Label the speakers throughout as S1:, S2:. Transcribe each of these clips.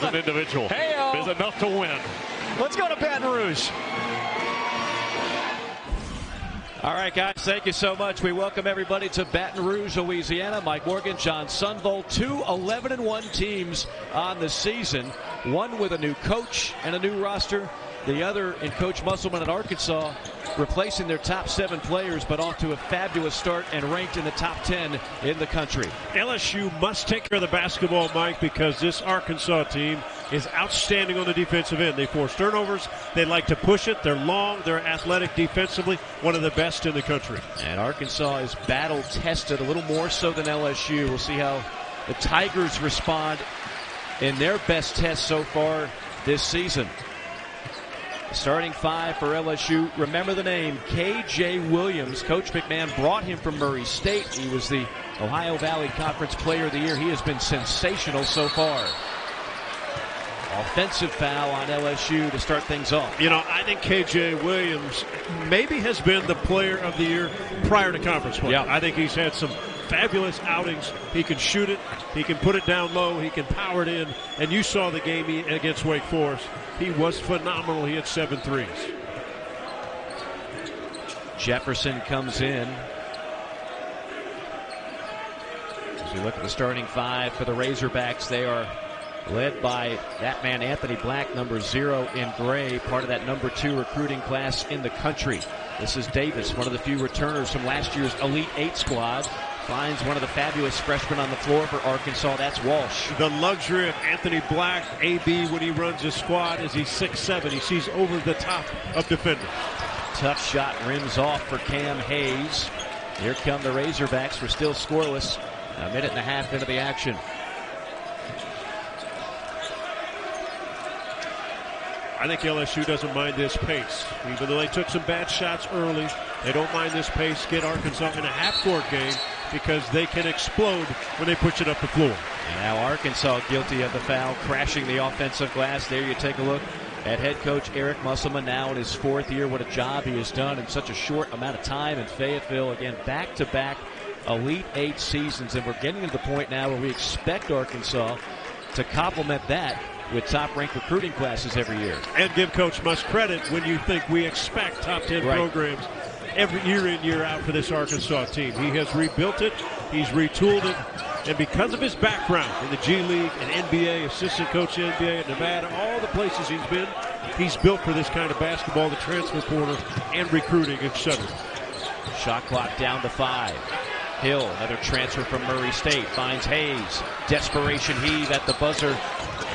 S1: an individual
S2: Hey-o.
S1: is enough to win.
S2: Let's go to Baton Rouge.
S3: All right, guys, thank you so much. We welcome everybody to Baton Rouge, Louisiana. Mike Morgan, John Sunvol, 2 11-1 teams on the season. One with a new coach and a new roster. The other in Coach Musselman at Arkansas, replacing their top 7 players, but off to a fabulous start and ranked in the top 10 in the country.
S4: LSU must take care of the basketball, Mike, because this Arkansas team is outstanding on the defensive end. They force turnovers. They like to push it. They're long. They're athletic defensively. One of the best in the country.
S3: And Arkansas is battle-tested a little more so than LSU. We'll see how the Tigers respond in their best test so far this season. Starting 5 for LSU. Remember the name, K.J. Williams. Coach McMahon brought him from Murray State. He was the Ohio Valley Conference Player of the Year. He has been sensational so far. Offensive foul on LSU to start things off.
S4: You know, I think K.J. Williams maybe has been the Player of the Year prior to conference play.
S3: Yeah.
S4: I think he's had some fabulous outings. He can shoot it. He can put it down low. He can power it in. And you saw the game against Wake Forest. He was phenomenal. He had 7 threes.
S3: Jefferson comes in. As we look at the starting 5 for the Razorbacks, they are led by that man, Anthony Black, number 0 in gray, part of that number 2 recruiting class in the country. This is Davis, one of the few returners from last year's Elite 8 squad. Finds one of the fabulous freshmen on the floor for Arkansas. That's Walsh.
S4: The luxury of Anthony Black, AB, when he runs his squad, is he's 6'7". He sees over the top of defenders.
S3: Tough shot rims off for Cam Hayes. Here come the Razorbacks. We're still scoreless. A minute and a half into the action.
S4: I think LSU doesn't mind this pace. Even though they took some bad shots early, they don't mind this pace. Get Arkansas in a half-court game because they can explode when they push it up the floor.
S3: And now Arkansas guilty of the foul, crashing the offensive glass. There you take a look at head coach Eric Musselman, now in his 4th year. What a job he has done in such a short amount of time in Fayetteville. Again, back-to-back Elite 8 seasons, and we're getting to the point now where we expect Arkansas to complement that with top-ranked recruiting classes every year.
S4: And give Coach Musk credit when you think we expect top 10 programs every year in, year out for this Arkansas team. He has rebuilt it. He's retooled it. And because of his background in the G League and NBA, assistant coach in NBA at Nevada, all the places he's been, he's built for this kind of basketball, the transfer portal, and recruiting, etc.
S3: Shot clock down to 5. Hill, another transfer from Murray State, finds Hayes. Desperation heave at the buzzer.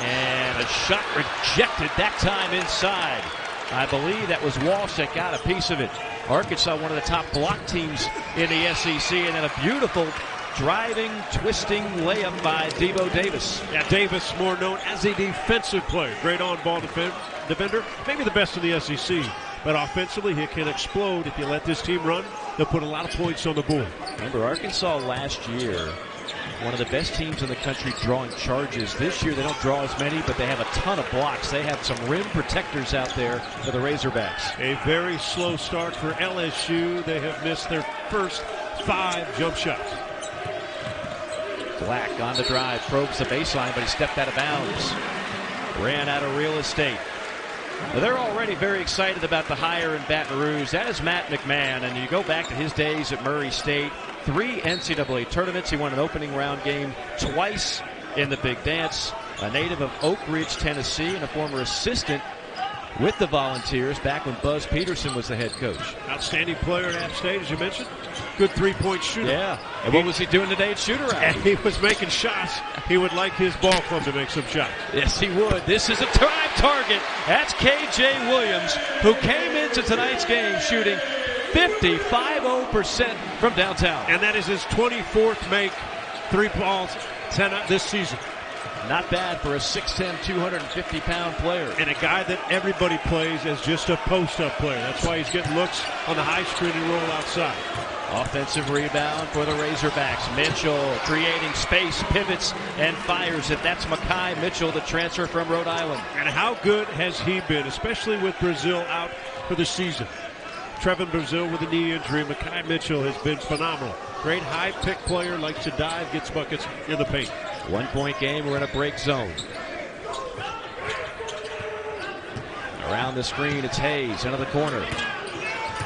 S3: And a shot rejected, that time inside. I believe that was Walsh that got a piece of it. Arkansas, one of the top block teams in the SEC, and then a beautiful driving, twisting layup by Devo Davis.
S4: Yeah, Davis, more known as a defensive player. Great on-ball defender, maybe the best in the SEC. But offensively, he can explode. If you let this team run, they'll put a lot of points on the board.
S3: Remember, Arkansas last year, one of the best teams in the country drawing charges. This year they don't draw as many, but they have a ton of blocks. They have some rim protectors out there for the Razorbacks.
S4: A very slow start for LSU. They have missed their first 5 jump shots.
S3: Black on the drive, probes the baseline, but he stepped out of bounds. Ran out of real estate. Now, they're already very excited about the hire in Baton Rouge. That is Matt McMahon, and you go back to his days at Murray State. 3 NCAA tournaments. He won an opening round game twice in the Big Dance. A native of Oak Ridge, Tennessee, and a former assistant with the Volunteers back when Buzz Peterson was the head coach.
S4: Outstanding player at App State, as you mentioned. Good three-point shooter.
S3: Yeah. And what was he doing today at shoot-around?
S4: And he was making shots. He would like his ball club to make some shots.
S3: Yes, he would. This is a drive target. That's K.J. Williams, who came into tonight's game shooting 50% from downtown.
S4: And that is his 24th make 3 balls 10 this season.
S3: Not bad for a 6'10", 250-pound player.
S4: And a guy that everybody plays as just a post-up player. That's why he's getting looks on the high screen and roll outside.
S3: Offensive rebound for the Razorbacks. Mitchell creating space, pivots, and fires it. That's Mekhi Mitchell, the transfer from Rhode Island.
S4: And how good has he been, especially with Brazil out for the season? Trevin Brazil with a knee injury. Mekhi Mitchell has been phenomenal. Great high-pick player, likes to dive, gets buckets in the paint.
S3: 1-point game, we're in a break zone. Around the screen, it's Hayes into the corner.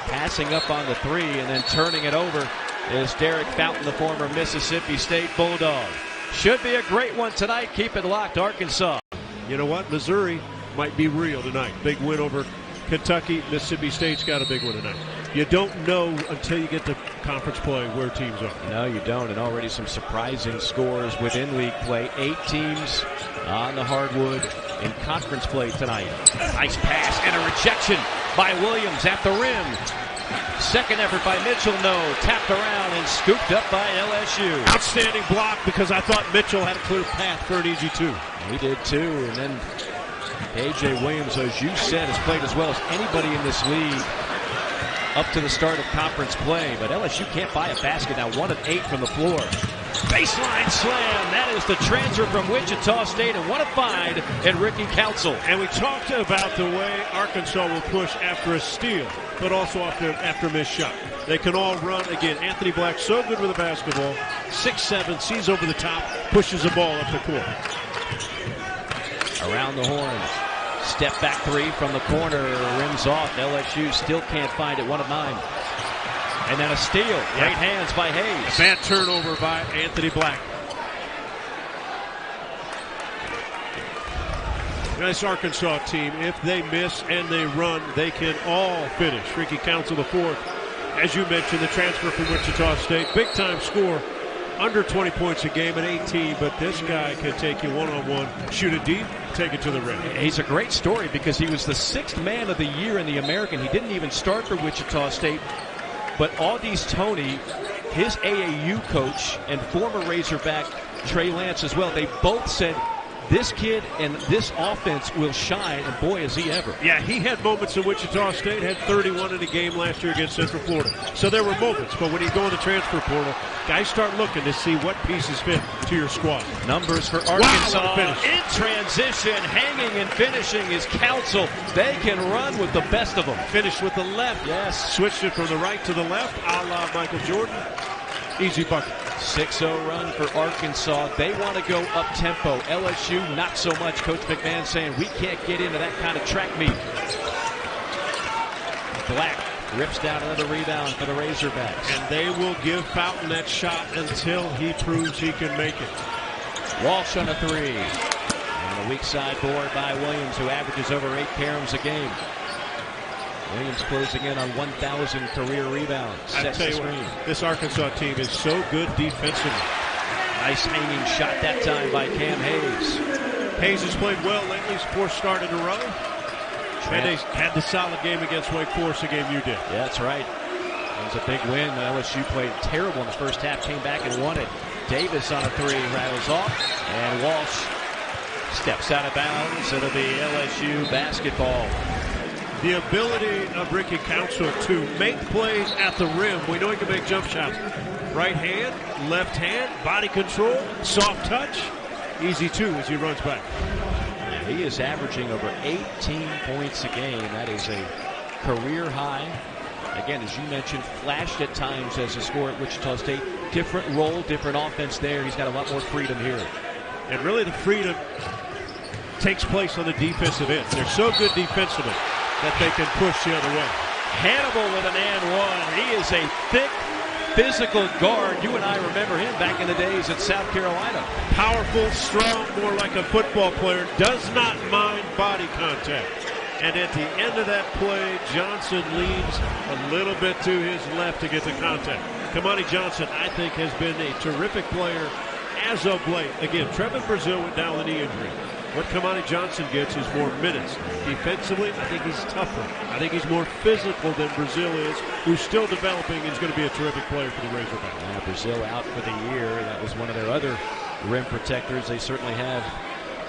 S3: Passing up on the three and then turning it over is Derek Fountain, the former Mississippi State Bulldog. Should be a great one tonight. Keep it locked, Arkansas.
S4: You know what? Missouri might be real tonight. Big win over Kentucky. Mississippi State's got a big one tonight. You don't know until you get to conference play where teams are.
S3: No, you don't. And already some surprising scores within league play. 8 teams on the hardwood in conference play tonight. Nice pass and a rejection by Williams at the rim. Second effort by Mitchell, no. Tapped around and scooped up by LSU.
S4: Outstanding block, because I thought Mitchell had a clear path for an easy two.
S3: He did too. And then A.J. Williams, as you said, has played as well as anybody in this league up to the start of conference play. But LSU can't buy a basket now. 1 of 8 from the floor. Baseline slam. That is the transfer from Wichita State, and what a find in Ricky Council.
S4: And we talked about the way Arkansas will push after a steal, but also after a missed shot. They can all run. Again, Anthony Black so good with the basketball. 6'7", sees over the top, pushes the ball up the court.
S3: Around the horn. Step back three from the corner. Rims off. LSU still can't find it. 1 of 9. And then a steal. Great hands by Hayes.
S4: A bad turnover by Anthony Black. This Arkansas team, if they miss and they run, they can all finish. Ricky Council, the fourth. As you mentioned, the transfer from Wichita State. Big-time score. Under 20 points a game at 18, but this guy can take you one-on-one, shoot it deep, take it to the rim.
S3: He's a great story because he was the 6th man of the year in the American. He didn't even start for Wichita State. But Audi's Tony, his AAU coach, and former Razorback Trey Lance as well, they both said this kid and this offense will shine, and boy, is he ever.
S4: Yeah, he had moments in Wichita State, had 31 in a game last year against Central Florida. So there were moments, but when you go in the transfer portal, guys start looking to see what pieces fit to your squad.
S3: Numbers for Arkansas.
S4: Wow,
S3: in transition, hanging and finishing is Council. They can run with the best of them.
S4: Finished with the left.
S3: Yes.
S4: Switched it from the right to the left, a la Michael Jordan. Easy bucket.
S3: 6-0 run for Arkansas. They want to go up-tempo. LSU, not so much. Coach McMahon saying we can't get into that kind of track meet. Black rips down another rebound for the Razorbacks.
S4: And they will give Fountain that shot until he proves he can make it.
S3: Walsh on a 3. And a weak side board by Williams, who averages over 8 caroms a game. Williams closing in on 1,000 career rebounds. Sets the screen.
S4: This Arkansas team is so good defensively.
S3: Nice hanging shot that time by Cam Hayes.
S4: Hayes has played well lately. He's 4th start in a row. And they had the solid game against Wake Forest, the game you did.
S3: Yeah, that's right. It was a big win. LSU played terrible in the first half, came back and won it. Davis on a 3, rattles off, and Walsh steps out of bounds. It'll be LSU basketball.
S4: The ability of Ricky Council to make plays at the rim. We know he can make jump shots. Right hand, left hand, body control, soft touch. Easy 2 as he runs back.
S3: He is averaging over 18 points a game. That is a career high. Again, as you mentioned, flashed at times as a scorer at Wichita State. Different role, different offense there. He's got a lot more freedom here.
S4: And really the freedom takes place on the defensive end. They're so good defensively that they can push the other way.
S3: Hannibal with an and 1. He is a thick, physical guard. You and I remember him back in the days at South Carolina.
S4: Powerful, strong, more like a football player. Does not mind body contact. And at the end of that play, Johnson leans a little bit to his left to get the contact. Kamani Johnson, I think, has been a terrific player as of late. Again, Trevin Brazile went down with a knee injury. What Kamani Johnson gets is more minutes. Defensively, I think he's tougher. I think he's more physical than Brazile is, who's still developing and is going to be a terrific player for the Razorbacks.
S3: Brazile out for the year. That was one of their other rim protectors. They certainly have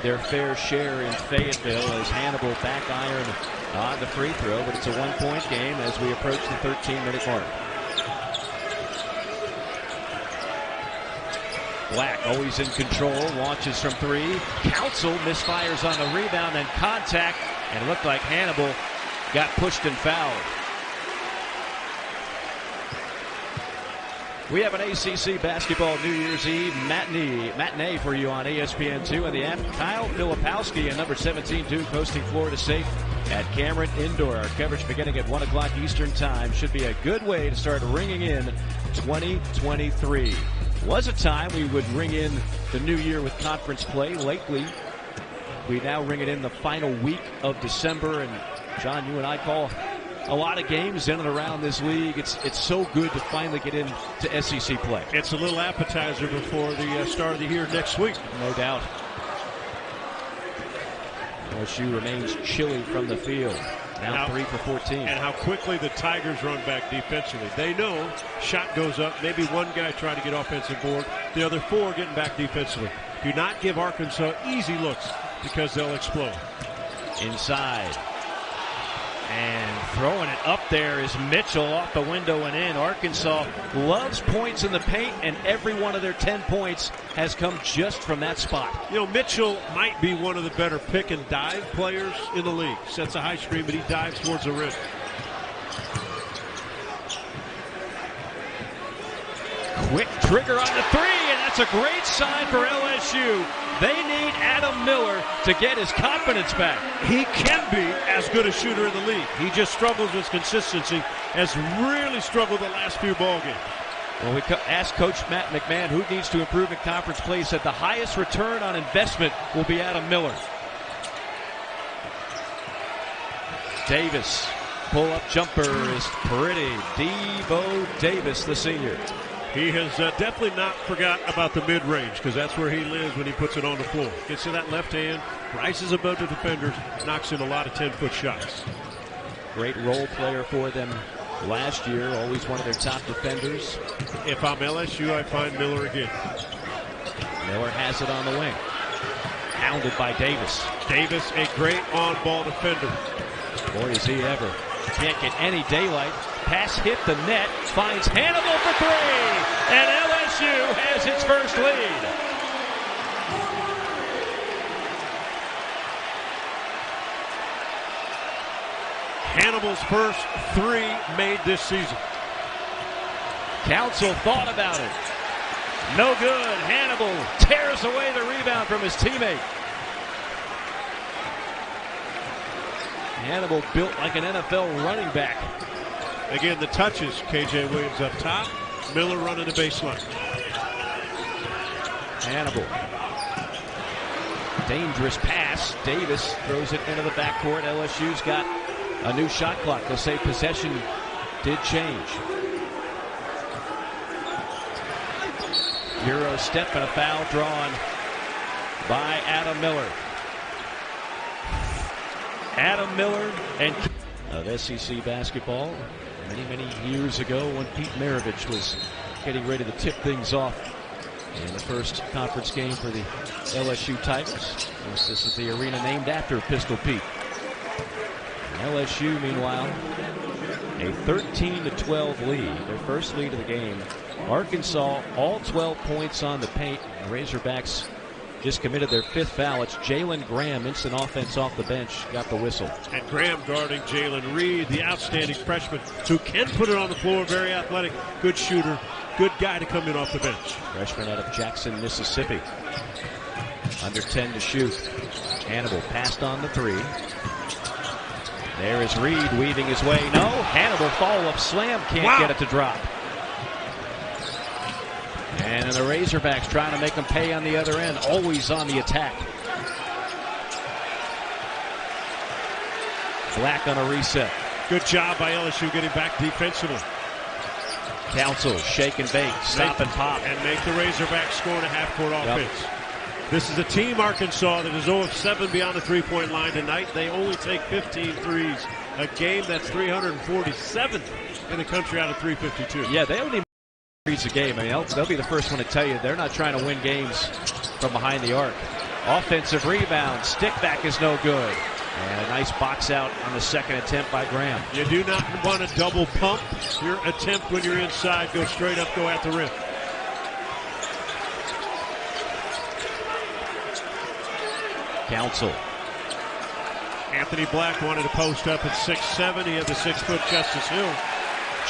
S3: their fair share in Fayetteville as Hannibal back iron on the free throw, but it's a 1-point game as we approach the 13-minute mark. Black always in control, launches from 3. Council misfires on the rebound and contact, and it looked like Hannibal got pushed and fouled. We have an ACC basketball New Year's Eve matinee for you on ESPN2 and the app. Kyle Filipowski and number 17 Duke hosting Florida State at Cameron Indoor. Our coverage beginning at 1 o'clock Eastern Time should be a good way to start ringing in 2023. Was a time we would ring in the new year with conference play. Lately, we now ring it in the final week of December. And John, you and I call a lot of games in and around this league. It's so good to finally get into SEC play.
S4: It's a little appetizer before the start of the year next week.
S3: No doubt. LSU remains chilly from the field. Now 3 for 14.
S4: And how quickly the Tigers run back defensively. They know shot goes up. Maybe one guy trying to get offensive board. The other 4 getting back defensively. Do not give Arkansas easy looks because they'll explode.
S3: Inside. And throwing it up there is Mitchell off the window and in. Arkansas loves points in the paint, and every one of their 10 points has come just from that spot.
S4: You know, Mitchell might be one of the better pick and dive players in the league. Sets a high screen, but he dives towards the rim.
S3: Quick trigger on the 3, and that's a great sign for LSU. They need Adam Miller to get his confidence back.
S4: He can be as good a shooter in the league. He just struggles with consistency, has really struggled the last few ball games.
S3: Well, we asked Coach Matt McMahon who needs to improve in conference play. He said the highest return on investment will be Adam Miller. Davis, pull-up jumper is pretty. Devo Davis, the senior.
S4: He has definitely not forgot about the mid-range because that's where he lives when he puts it on the floor. Gets to that left hand, rises above the defenders, knocks in a lot of 10-foot shots.
S3: Great role player for them last year, always one of their top defenders.
S4: If I'm LSU, I find Miller again.
S3: Miller has it on the wing. Hounded by Davis.
S4: Davis, a great on-ball defender.
S3: Boy, is he ever. Can't get any daylight. Pass hit the net, finds Hannibal for 3, and LSU has its first lead.
S4: Hannibal's first 3 made this season.
S3: Council thought about it. No good. Hannibal tears away the rebound from his teammate. Hannibal built like an NFL running back.
S4: Again, the touches. KJ Williams up top. Miller running the baseline.
S3: Hannibal. Dangerous pass. Davis throws it into the backcourt. LSU's got a new shot clock. They'll say possession did change. Euro step and a foul drawn by Adam Miller. Adam Miller and of SEC basketball. Many years ago when Pete Maravich was getting ready to tip things off in the first conference game for the LSU Tigers. This is the arena named after Pistol Pete. LSU, meanwhile, a 13-12 lead, their first lead of the game. Arkansas, all 12 points on the paint. The Razorbacks just committed their 5th foul. It's Jalen Graham, instant offense off the bench, got the whistle.
S4: And Graham guarding Jalen Reed, the outstanding freshman who can put it on the floor, very athletic, good shooter, good guy to come in off the bench.
S3: Freshman out of Jackson, Mississippi. Under 10 to shoot. Hannibal passed on the 3. There is Reed weaving his way. No, Hannibal follow-up slam, can't get it to drop. And the Razorbacks trying to make them pay on the other end, always on the attack. Black on a reset.
S4: Good job by LSU getting back defensively.
S3: Council, shake and bake, stop and pop.
S4: And make the Razorbacks score in a half-court offense. This is a team, Arkansas, that is 0 of 7 beyond the three-point line tonight. They only take 15 threes. A game that's 347th in the country out of 352.
S3: Yeah, they only threes a game. I mean, they'll be the first one to tell you they're not trying to win games from behind the arc. Offensive rebound. Stick back is no good. And a nice box out on the second attempt by Graham.
S4: You do not want to double pump your attempt when you're inside. Go straight up, go at the rim.
S3: Council.
S4: Anthony Black wanted to post up at 6'7". He had the 6-foot Justice Hill.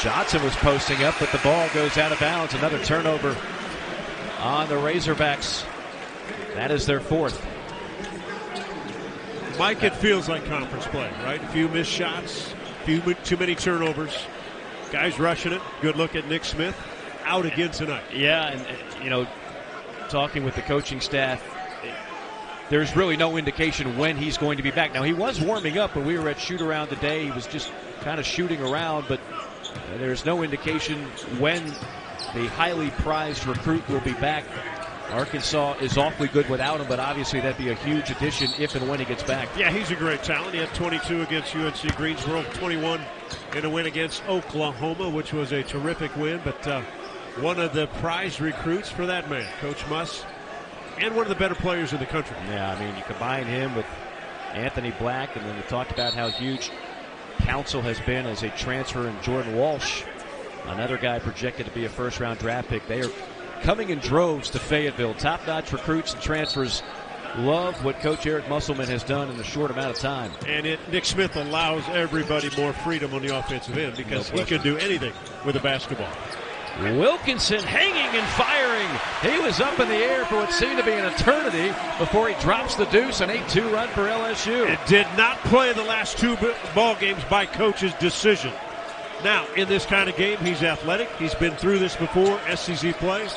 S3: Johnson was posting up, but the ball goes out of bounds. Another turnover on the Razorbacks. That is their fourth.
S4: Mike, it feels like conference play, right? A few missed shots, too many turnovers. Guys rushing it. Good look at Nick Smith. Out again tonight.
S3: Yeah, and talking with the coaching staff, there's really no indication when he's going to be back. Now, he was warming up when we were at shoot-around today. He was just kind of shooting around, but there's no indication when the highly prized recruit will be back. Arkansas is awfully good without him, but obviously that'd be a huge addition if and when he gets back.
S4: Yeah, he's a great talent. He had 22 against UNC Greensboro, 21 in a win against Oklahoma, which was a terrific win, but one of the prized recruits for that man, Coach Muss, and one of the better players in the country.
S3: Yeah, I mean, you combine him with Anthony Black, and then we talked about how huge Council has been as a transfer, and Jordan Walsh, another guy projected to be a first-round draft pick. They are coming in droves to Fayetteville. Top-notch recruits and transfers love what Coach Eric Musselman has done in a short amount of time.
S4: And Nick Smith allows everybody more freedom on the offensive end because he can do anything with a basketball.
S3: Wilkinson hanging and firing. He was up in the air for what seemed to be an eternity before he drops the deuce. An 8-2 run for LSU.
S4: It did not play the last two ball games by coach's decision. Now, in this kind of game, he's athletic. He's been through this before, SEC play.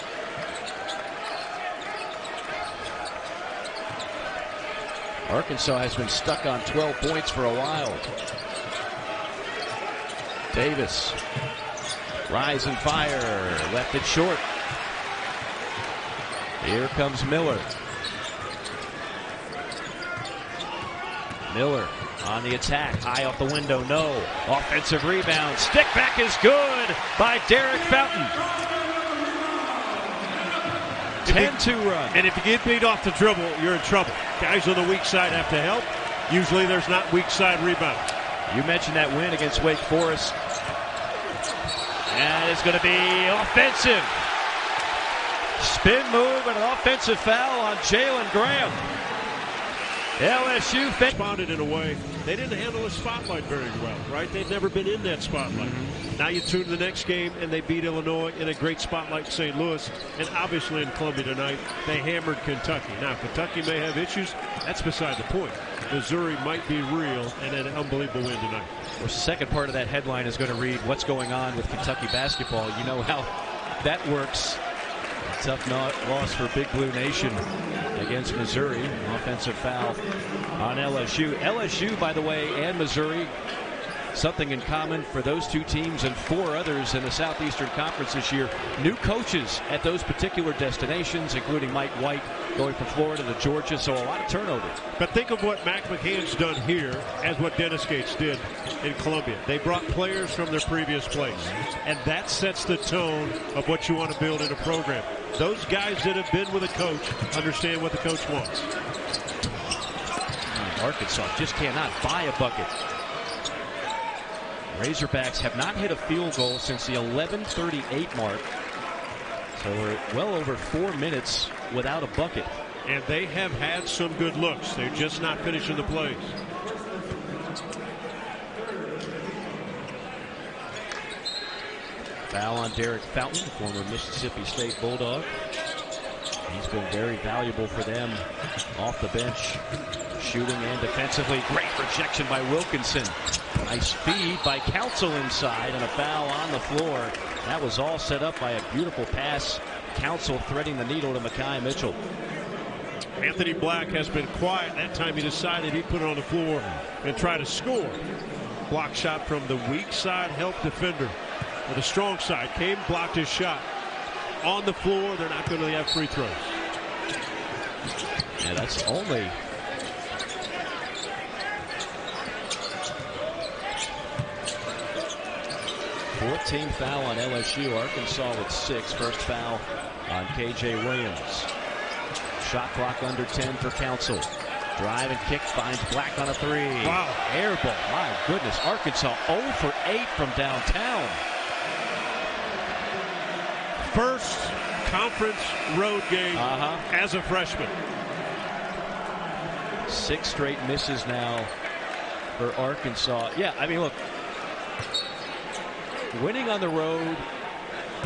S3: Arkansas has been stuck on 12 points for a while. Davis. Rise and fire. Left it short. Here comes Miller. Miller on the attack. High off the window. No. Offensive rebound. Stick back is good by Derek Fountain. 10-2 run.
S4: And if you get beat off the dribble, you're in trouble. Guys on the weak side have to help. Usually there's not weak side rebound.
S3: You mentioned that win against Wake Forest. And it's going to be offensive. Spin move and an offensive foul on Jalen Graham. LSU
S4: responded in a way they didn't handle the spotlight very well, right? They've never been in that spotlight. Now you tune to the next game, and they beat Illinois in a great spotlight in St. Louis, and obviously in Columbia tonight, they hammered Kentucky. Now, Kentucky may have issues. That's beside the point. Missouri might be real, and an unbelievable win tonight.
S3: Of course, the second part of that headline is going to read, what's going on with Kentucky basketball? You know how that works. A tough loss for Big Blue Nation against Missouri. Offensive foul on LSU. LSU, by the way, and Missouri, something in common for those two teams and four others in the Southeastern Conference this year. New coaches at those particular destinations, including Mike White going from Florida to Georgia, so a lot of turnover.
S4: But think of what Mac McCann's done here as what Dennis Gates did in Columbia. They brought players from their previous place, and that sets the tone of what you want to build in a program. Those guys that have been with a coach understand what the coach wants.
S3: Arkansas just cannot buy a bucket. Razorbacks have not hit a field goal since the 11:38 mark. So we're well over 4 minutes without a bucket.
S4: And they have had some good looks. They're just not finishing the plays.
S3: Foul on Derek Fountain, former Mississippi State Bulldog. He's been very valuable for them off the bench, shooting and defensively. Great rejection by Wilkinson. Nice feed by Council inside, and a foul on the floor. That was all set up by a beautiful pass. Council threading the needle to Mekhi Mitchell.
S4: Anthony Black has been quiet. That time he decided he'd put it on the floor and try to score. Block shot from the weak side help defender. Or the strong side came, blocked his shot. On the floor, they're not going to have free throws.
S3: Yeah, that's only 14th foul on LSU. Arkansas with 6. First foul on KJ Williams. Shot clock under 10 for Council. Drive and kick, finds Black on a 3.
S4: Wow.
S3: Air ball. My goodness. Arkansas 0 for 8 from downtown.
S4: First conference road game as a freshman.
S3: 6 straight misses now for Arkansas. Yeah, I mean, look, winning on the road,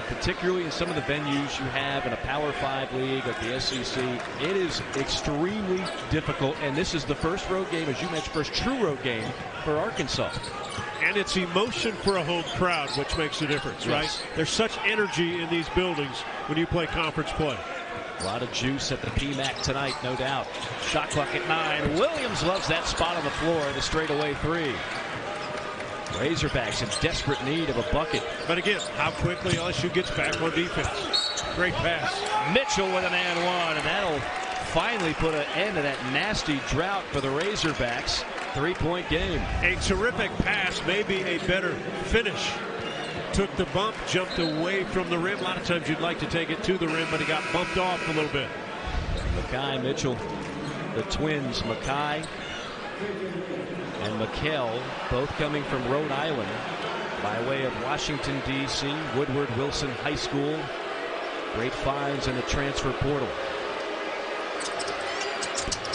S3: particularly in some of the venues you have in a Power 5 league like the SEC, it is extremely difficult. And this is the first road game, as you mentioned, first true road game for Arkansas.
S4: And it's emotion for a home crowd, which makes a difference, right? There's such energy in these buildings when you play conference play.
S3: A lot of juice at the PMAC tonight, no doubt. Shot clock at 9. Williams loves that spot on the floor, the straightaway 3. Razorbacks in desperate need of a bucket.
S4: But again, how quickly LSU gets back on defense. Great pass.
S3: Mitchell with an and one, and that'll finally put an end to that nasty drought for the Razorbacks. 3-point game.
S4: A terrific pass, maybe a better finish. Took the bump, jumped away from the rim. A lot of times you'd like to take it to the rim, but he got bumped off a little bit.
S3: Mackay, Mitchell, the twins, Mackay and McKell, both coming from Rhode Island by way of Washington, D.C., Woodward Wilson High School. Great finds in the transfer portal.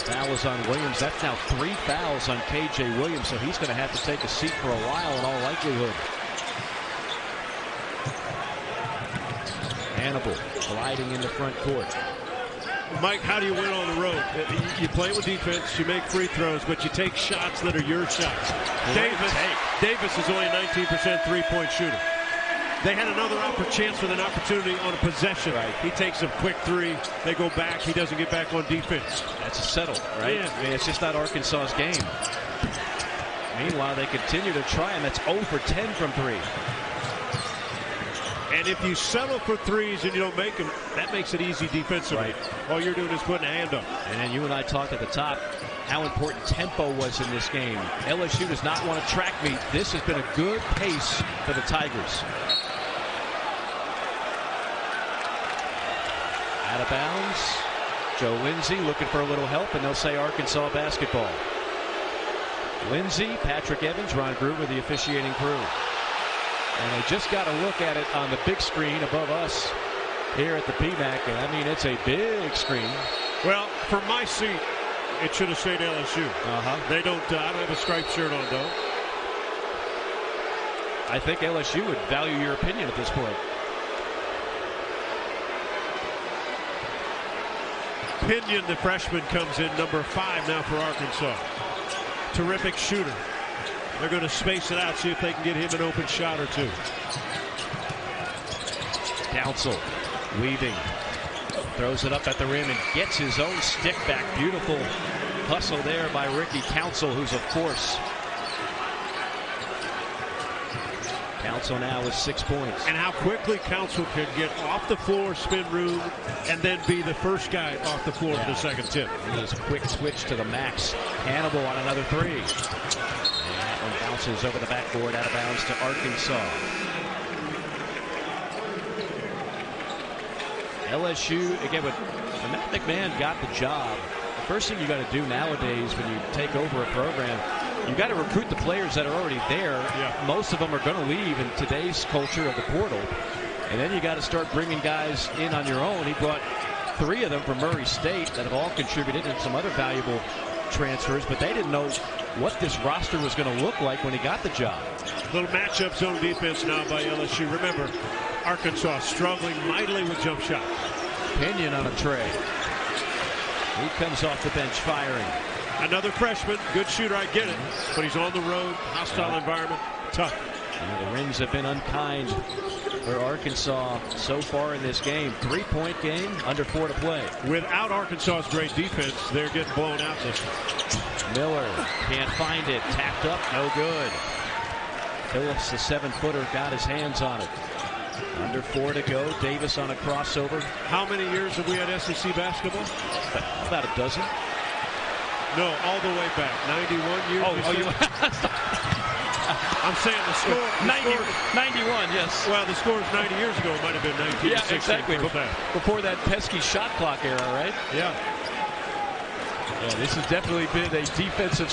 S3: Foul is on Williams. That's now 3 fouls on K.J. Williams, so he's going to have to take a seat for a while in all likelihood. Hannibal gliding in the front court.
S4: Mike, how do you win on the road? You play with defense, you make free throws, but you take shots that are your shots. Davis is only a 19% three-point shooter. They had another chance with an opportunity on a possession.
S3: Right.
S4: He takes a quick 3. They go back. He doesn't get back on defense.
S3: That's a settle, right?
S4: Yeah.
S3: I mean, it's just not Arkansas's game. Meanwhile, they continue to try, and that's 0 for 10 from 3.
S4: And if you settle for 3s and you don't make them, that makes it easy defensively.
S3: Right.
S4: All you're doing is putting a hand up.
S3: And then you and I talked at the top how important tempo was in this game. LSU does not want to track meet. This has been a good pace for the Tigers. Out of bounds. Joe Lindsay looking for a little help, and they'll say Arkansas basketball. Lindsay, Patrick Evans, Ron Gruber, the officiating crew. And they just got a look at it on the big screen above us here at the PMAC. And I mean, it's a big screen.
S4: Well, from my seat, it should have stayed LSU. They don't, I don't have a striped shirt on, though.
S3: I think LSU would value your opinion at this point.
S4: Pinion, the freshman, comes in, number 5 now for Arkansas. Terrific shooter. They're going to space it out, see if they can get him an open shot or 2.
S3: Council weaving, throws it up at the rim and gets his own stick back. Beautiful hustle there by Ricky Council, who's a force. Council now with 6 points.
S4: And how quickly Council can get off the floor, spin room, and then be the first guy off the floor for the second tip.
S3: His quick switch to the max. Hannibal on another 3. And that one bounces over the backboard, out of bounds to Arkansas. LSU, again, when Matt McMahon got the job, the first thing you got to do nowadays when you take over a program, you got to recruit the players that are already there.
S4: Yeah.
S3: Most of them are going to leave in today's culture of the portal. And then you got to start bringing guys in on your own. He brought 3 of them from Murray State that have all contributed, and some other valuable transfers, but they didn't know what this roster was going to look like when he got the job.
S4: Little matchup zone defense now by LSU. Remember, Arkansas struggling mightily with jump shots.
S3: Pinion on a tray. He comes off the bench firing.
S4: Another freshman, good shooter, I get it, but he's on the road, hostile environment, tough.
S3: And the rings have been unkind for Arkansas so far in this game. 3-point game, under 4 to play.
S4: Without Arkansas's great defense, they're getting blown out this one.
S3: Miller can't find it. Tapped up, no good. Phillips, the 7-footer, got his hands on it. Under 4 to go. Davis on a crossover.
S4: How many years have we had SEC basketball?
S3: About a dozen.
S4: No, all the way back. 91 years. I'm saying the score.
S3: 91, yes.
S4: Well, the score is 90 years ago. It might have been 1960.
S3: Yeah, exactly. Before that pesky shot clock era, right?
S4: Yeah.
S3: Yeah, this has definitely been a defensive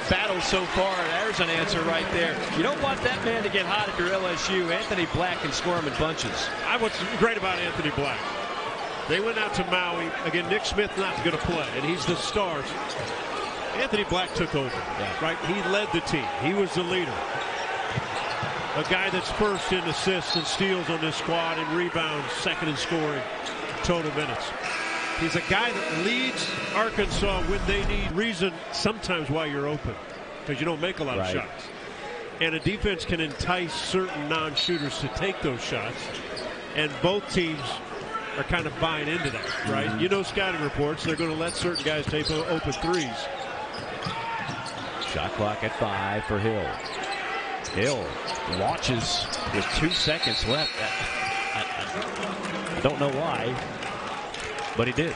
S3: battle so far. And there's an answer right there. You don't want that man to get hot if you're LSU. Anthony Black can score him in bunches.
S4: What's great about Anthony Black, they went out to Maui. Again, Nick Smith not going to play, and he's the star. Anthony Black took over, right? He led the team. He was the leader. a guy that's first in assists and steals on this squad and rebounds, second in scoring total minutes. He's a guy that leads Arkansas when they need reason sometimes why you're open, because you don't make a lot of shots. And a defense can entice certain non-shooters to take those shots, and both teams are kind of buying into that, right? You know, scouting reports, they're going to let certain guys take open threes.
S3: Shot clock at 5 for Hill. Hill launches with 2 seconds left. I don't know why, but he did.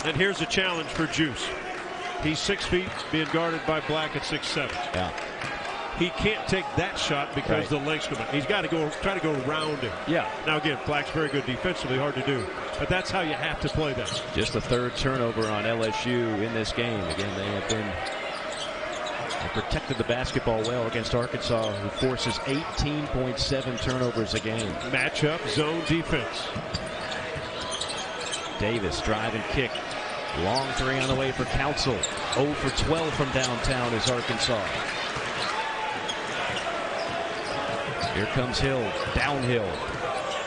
S4: And here's a challenge for Juice. He's 6 feet, being guarded by Black at 6'7".
S3: Yeah.
S4: He can't take that shot because the length's coming. He's got to try to go around him.
S3: Yeah.
S4: Now again, Black's very good defensively, hard to do, but that's how you have to play that.
S3: Just the 3rd turnover on LSU in this game. Again, they protected the basketball well against Arkansas, who forces 18.7 turnovers a game.
S4: Matchup zone defense.
S3: Davis drive and kick. Long 3 on the way for Council. 0 for 12 from downtown is Arkansas. Here comes Hill, downhill,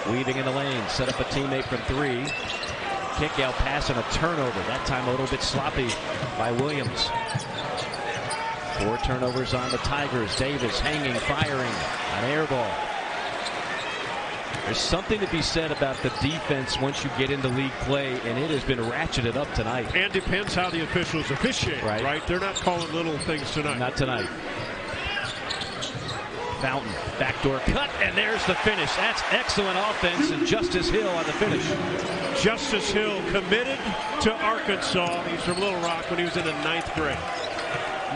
S3: weaving in the lane, set up a teammate from 3. Kick out pass and a turnover. That time a little bit sloppy by Williams. 4 turnovers on the Tigers. Davis hanging, firing, an air ball. There's something to be said about the defense once you get into league play, and it has been ratcheted up tonight.
S4: And depends how the officials officiate, right? They're not calling little things tonight.
S3: Not tonight. Fountain, backdoor cut, and there's the finish. That's excellent offense, and Justice Hill on the finish.
S4: Justice Hill committed to Arkansas. He's from Little Rock when he was in the 9th grade.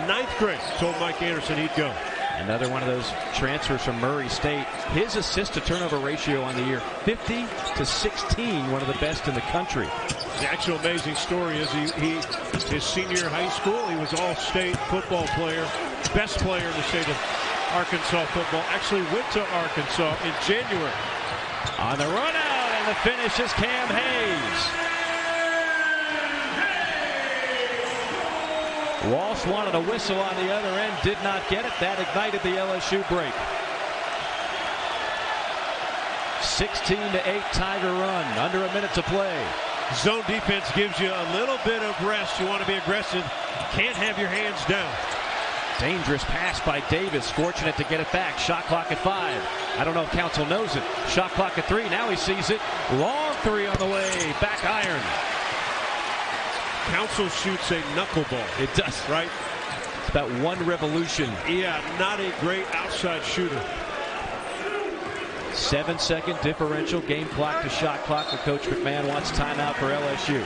S4: 9th grade, told Mike Anderson he'd go.
S3: Another one of those transfers from Murray State. His assist to turnover ratio on the year, 50 to 16, one of the best in the country.
S4: The actual amazing story is his senior year of high school, he was all-state football player, best player in the state of Arkansas football. Actually went to Arkansas in January.
S3: On the run out, and the finish is Cam Hayes. Walsh wanted a whistle on the other end, did not get it. That ignited the LSU break. 16-8 Tiger run, under a minute to play.
S4: Zone defense gives you a little bit of rest. You want to be aggressive. Can't have your hands down.
S3: Dangerous pass by Davis. Fortunate to get it back. Shot clock at 5. I don't know if Council knows it. Shot clock at 3. Now he sees it. Long 3 on the way. Back iron.
S4: Council shoots a knuckleball.
S3: It does.
S4: Right?
S3: It's about 1 revolution.
S4: Yeah, not a great outside shooter.
S3: 7-second differential. Game clock to shot clock. And Coach McMahon wants timeout for LSU.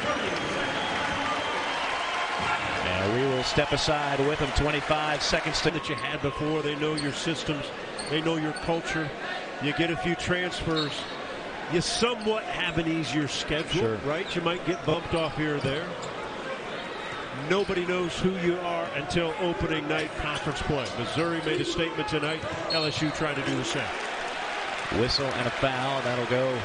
S3: And we will step aside with them. 25 seconds to
S4: that you had before. They know your systems. They know your culture. You get a few transfers. You somewhat have an easier schedule, right? You might get bumped off here or there. Nobody knows who you are until opening night conference play. Missouri made a statement tonight. LSU tried to do the same.
S3: Whistle and a foul. That'll go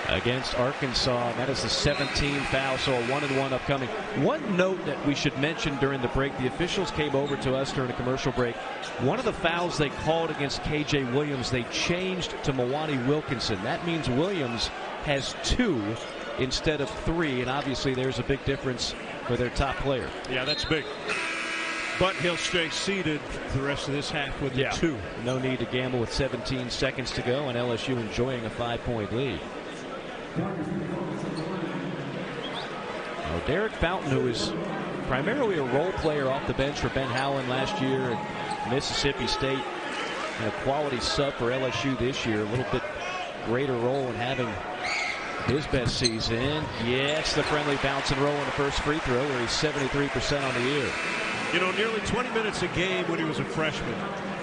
S3: against Arkansas. That is the 17th foul, so a 1-and-1 upcoming. One note that we should mention during the break, the officials came over to us during a commercial break. One of the fouls they called against K.J. Williams, they changed to Mwani Wilkinson. That means Williams has 2 instead of 3, and obviously there's a big difference for their top player.
S4: Yeah, that's big. But he'll stay seated for the rest of this half with the 2.
S3: No need to gamble with 17 seconds to go, and LSU enjoying a 5-point lead. Well, Derek Fountain, who is primarily a role player off the bench for Ben Howland last year at Mississippi State, and a quality sub for LSU this year, a little bit greater role in having his best season. Yes, the friendly bounce and roll in the first free throw, where he's 73% on the year.
S4: You know, nearly 20 minutes a game when he was a freshman,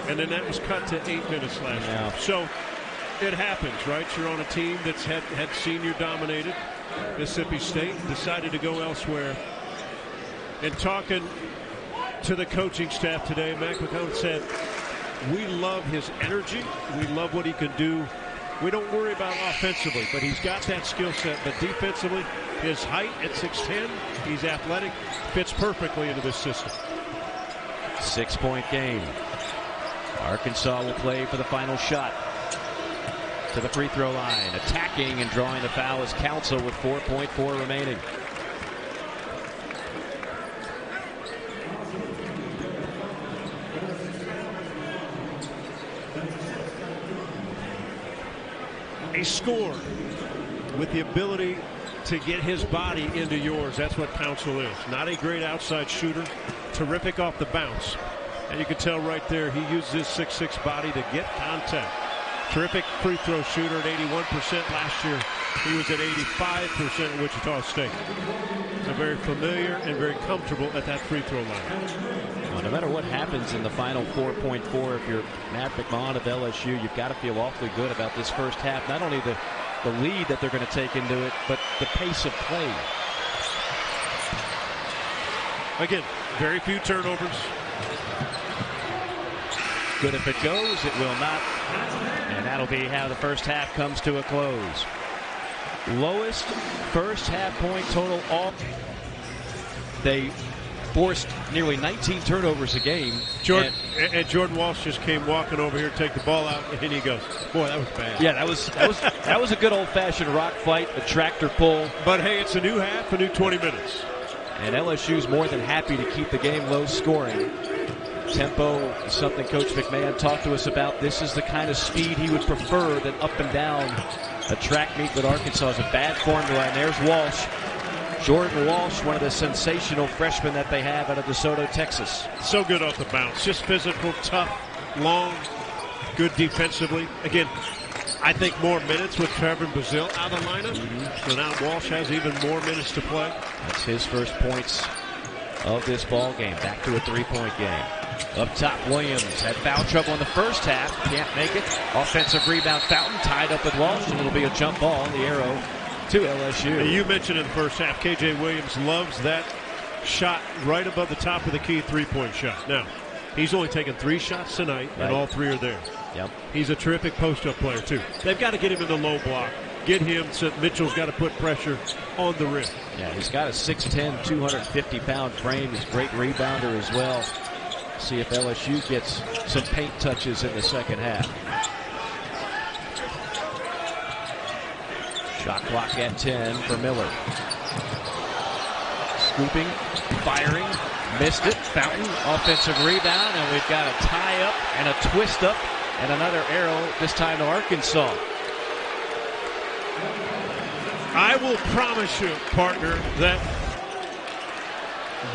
S4: and then that was cut to 8 minutes last year. So it happens, right? You're on a team that's had senior dominated. Mississippi State decided to go elsewhere. And talking to the coaching staff today, Mac McCown said, we love his energy. We love what he can do. We don't worry about offensively, but he's got that skill set. But defensively, his height at 6'10", he's athletic, fits perfectly into this system.
S3: 6-point game. Arkansas will play for the final shot. To the free throw line. Attacking and drawing the foul is Council with 4.4 remaining.
S4: A scorer with the ability to get his body into yours. That's what Council is. Not a great outside shooter. Terrific off the bounce. And you can tell right there he uses his 6'6" body to get contact. Terrific free throw shooter at 81% last year. He was at 85% at Wichita State. So very familiar and very comfortable at that free throw line.
S3: Well, no matter what happens in the final 4.4, if you're Matt McMahon of LSU, you've got to feel awfully good about this first half. Not only the lead that they're going to take into it, but the pace of play.
S4: Again, very few turnovers.
S3: Good if it goes, it will not. And that'll be how the first half comes to a close. Lowest first half point total all. They forced nearly 19 turnovers a game.
S4: Jordan Walsh just came walking over here to take the ball out, and he goes, boy, that was bad.
S3: Yeah, that was a good old-fashioned rock fight, a tractor pull.
S4: But hey, it's a new half, a new 20 minutes.
S3: And LSU's more than happy to keep the game low scoring. Tempo is something Coach McMahon talked to us about. This is the kind of speed he would prefer than up and down a track meet with Arkansas. Is a bad formula, and there's Walsh. Jordan Walsh, one of the sensational freshmen that they have out of DeSoto, Texas.
S4: So good off the bounce. Just physical, tough, long, good defensively. Again, I think more minutes with Trevor Brazile out of the lineup. So now Walsh has even more minutes to play.
S3: That's his first points of this ball game. Back to a three-point game. Up top, Williams had foul trouble in the first half. Can't make it. Offensive rebound, Fountain tied up with Walsh, and it'll be a jump ball. The arrow to LSU.
S4: You mentioned in the first half, KJ Williams loves that shot right above the top of the key three-point shot. Now, he's only taken 3 shots tonight, and all 3 are there.
S3: Yep.
S4: He's a terrific post-up player, too. They've got to get him in the low block. Get him so Mitchell's got to put pressure on the rim.
S3: Yeah, he's got a 6'10", 250-pound frame. He's a great rebounder as well. See if LSU gets some paint touches in the second half. Shot clock at 10 for Miller. Scooping, firing, missed it. Fountain, offensive rebound, and we've got a tie-up and a twist-up and another arrow, this time to Arkansas.
S4: I will promise you, partner, that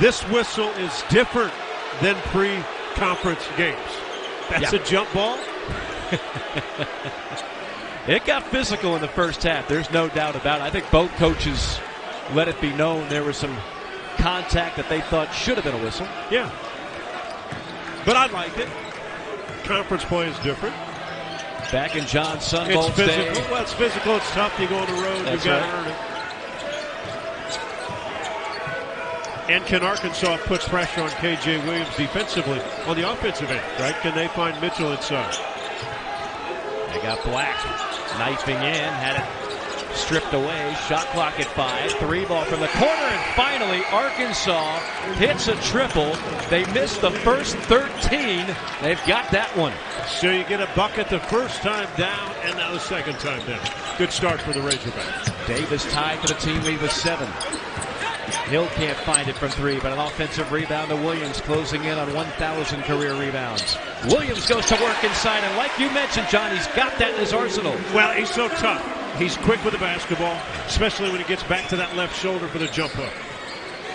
S4: this whistle is different than pre-conference games. That's a jump ball.
S3: It got physical in the first half. There's no doubt about it. I think both coaches let it be known there was some contact that they thought should have been a whistle.
S4: Yeah. But I liked it. Conference play is different.
S3: Back in John Sunbolt's day.
S4: Well, it's physical. It's tough. You go on the road. You've got to earn it. And can Arkansas put pressure on KJ Williams defensively on the offensive end, right? Can they find Mitchell inside?
S3: They got Black knifing in, had it stripped away. Shot clock at 5. 3-ball from the corner, and finally Arkansas hits a triple. They missed the first 13. They've got that one.
S4: So you get a bucket the first time down, and now the second time down. Good start for the Razorbacks.
S3: Davis tied for the team lead with 7. Hill can't find it from 3, but an offensive rebound to Williams, closing in on 1,000 career rebounds. Williams goes to work inside, and like you mentioned, John, he's got that in his arsenal.
S4: Well, he's so tough. He's quick with the basketball, especially when he gets back to that left shoulder for the jump hook.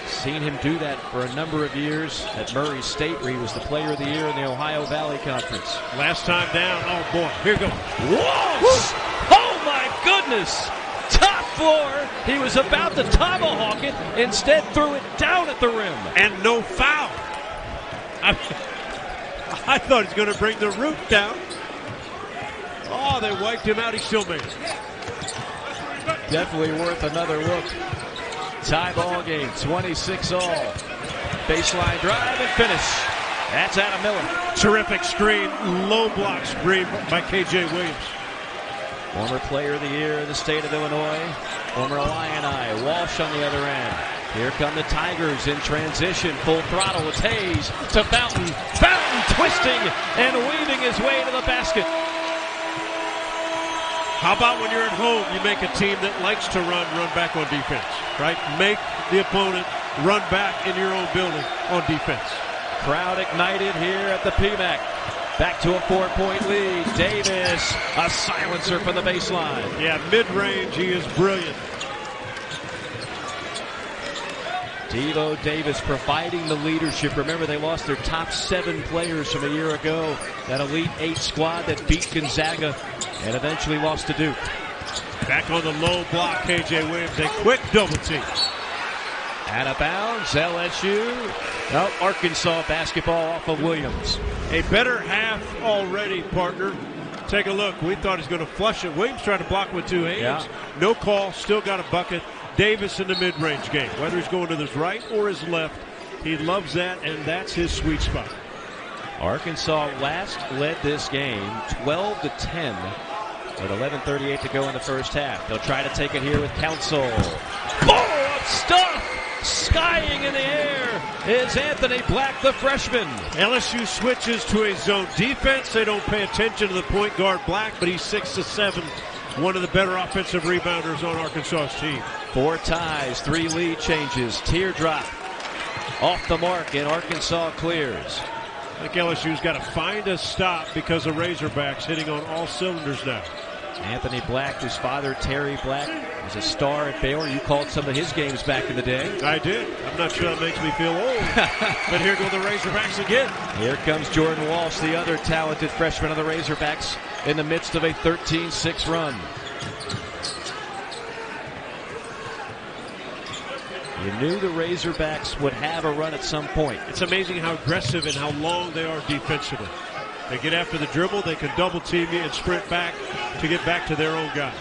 S3: Seen him do that for a number of years at Murray State, where he was the player of the year in the Ohio Valley Conference.
S4: Last time down, oh boy, here goes.
S3: Whoa! Oh my goodness! Top floor. He was about to tomahawk it, instead threw it down at the rim.
S4: And no foul. I thought he was going to bring the roof down. Oh, they wiped him out. He still made it.
S3: Definitely worth another look. Tie ball game, 26 all. Baseline drive and finish. That's Adam Miller.
S4: Terrific screen, low block screen by KJ Williams.
S3: Former player of the year in the state of Illinois. Former Illini. Walsh on the other end. Here come the Tigers in transition. Full throttle. It's Hayes to Fountain. Fountain twisted twisting and weaving his way to the basket.
S4: How about when you're at home, you make a team that likes to run back on defense, right? Make the opponent run back in your own building on defense.
S3: Crowd ignited here at the PMAC. Back to a 4-point lead. Davis, a silencer from the baseline.
S4: Yeah, mid-range, he is brilliant.
S3: Devo Davis providing the leadership. Remember, they lost their top 7 players from a year ago. That Elite 8 squad that beat Gonzaga and eventually lost to Duke.
S4: Back on the low block, KJ Williams, a quick double team.
S3: Out of bounds, LSU. Oh, Arkansas basketball off of Williams.
S4: A better half already, partner. Take a look. We thought he was going to flush it. Williams tried to block with 2 hands.
S3: Yeah.
S4: No call, still got a bucket. Davis in the mid-range game. Whether he's going to his right or his left, he loves that, and that's his sweet spot.
S3: Arkansas last led this game 12-10 with 11:38 to go in the first half. They'll try to take it here with Council. Oh, up stuff! Skying in the air is Anthony Black, the freshman.
S4: LSU switches to a zone defense. They don't pay attention to the point guard Black, but he's 6'7", one of the better offensive rebounders on Arkansas's team.
S3: 4 ties, 3 lead changes. Teardrop off the mark, and Arkansas clears.
S4: I think LSU's got to find a stop because the Razorbacks hitting on all cylinders now.
S3: Anthony Black, his father Terry Black, was a star at Baylor. You called some of his games back in the day.
S4: I did. I'm not sure that makes me feel old. But here go the Razorbacks again.
S3: Here comes Jordan Walsh, the other talented freshman of the Razorbacks, in the midst of a 13-6 run. You knew the Razorbacks would have a run at some point.
S4: It's amazing how aggressive and how long they are defensively. They get after the dribble, they can double team you and sprint back to get back to their own guy.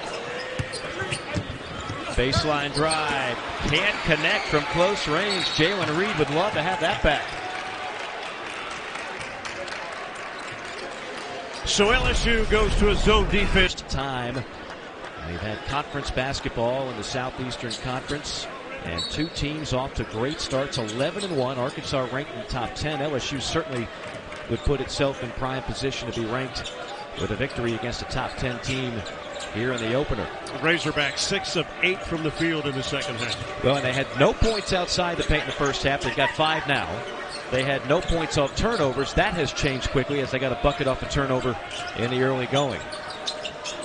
S3: Baseline drive. Can't connect from close range. Jalen Reed would love to have that back.
S4: So LSU goes to a zone defense.
S3: Time. They've had conference basketball in the Southeastern Conference. And 2 teams off to great starts, 11-1. Arkansas ranked in the top 10. LSU certainly would put itself in prime position to be ranked with a victory against a top 10 team here in the opener.
S4: Razorbacks 6 of 8 from the field in the second half.
S3: Well, and they had no points outside the paint in the first half. They've got 5 now. They had no points off turnovers. That has changed quickly as they got a bucket off a turnover in the early going.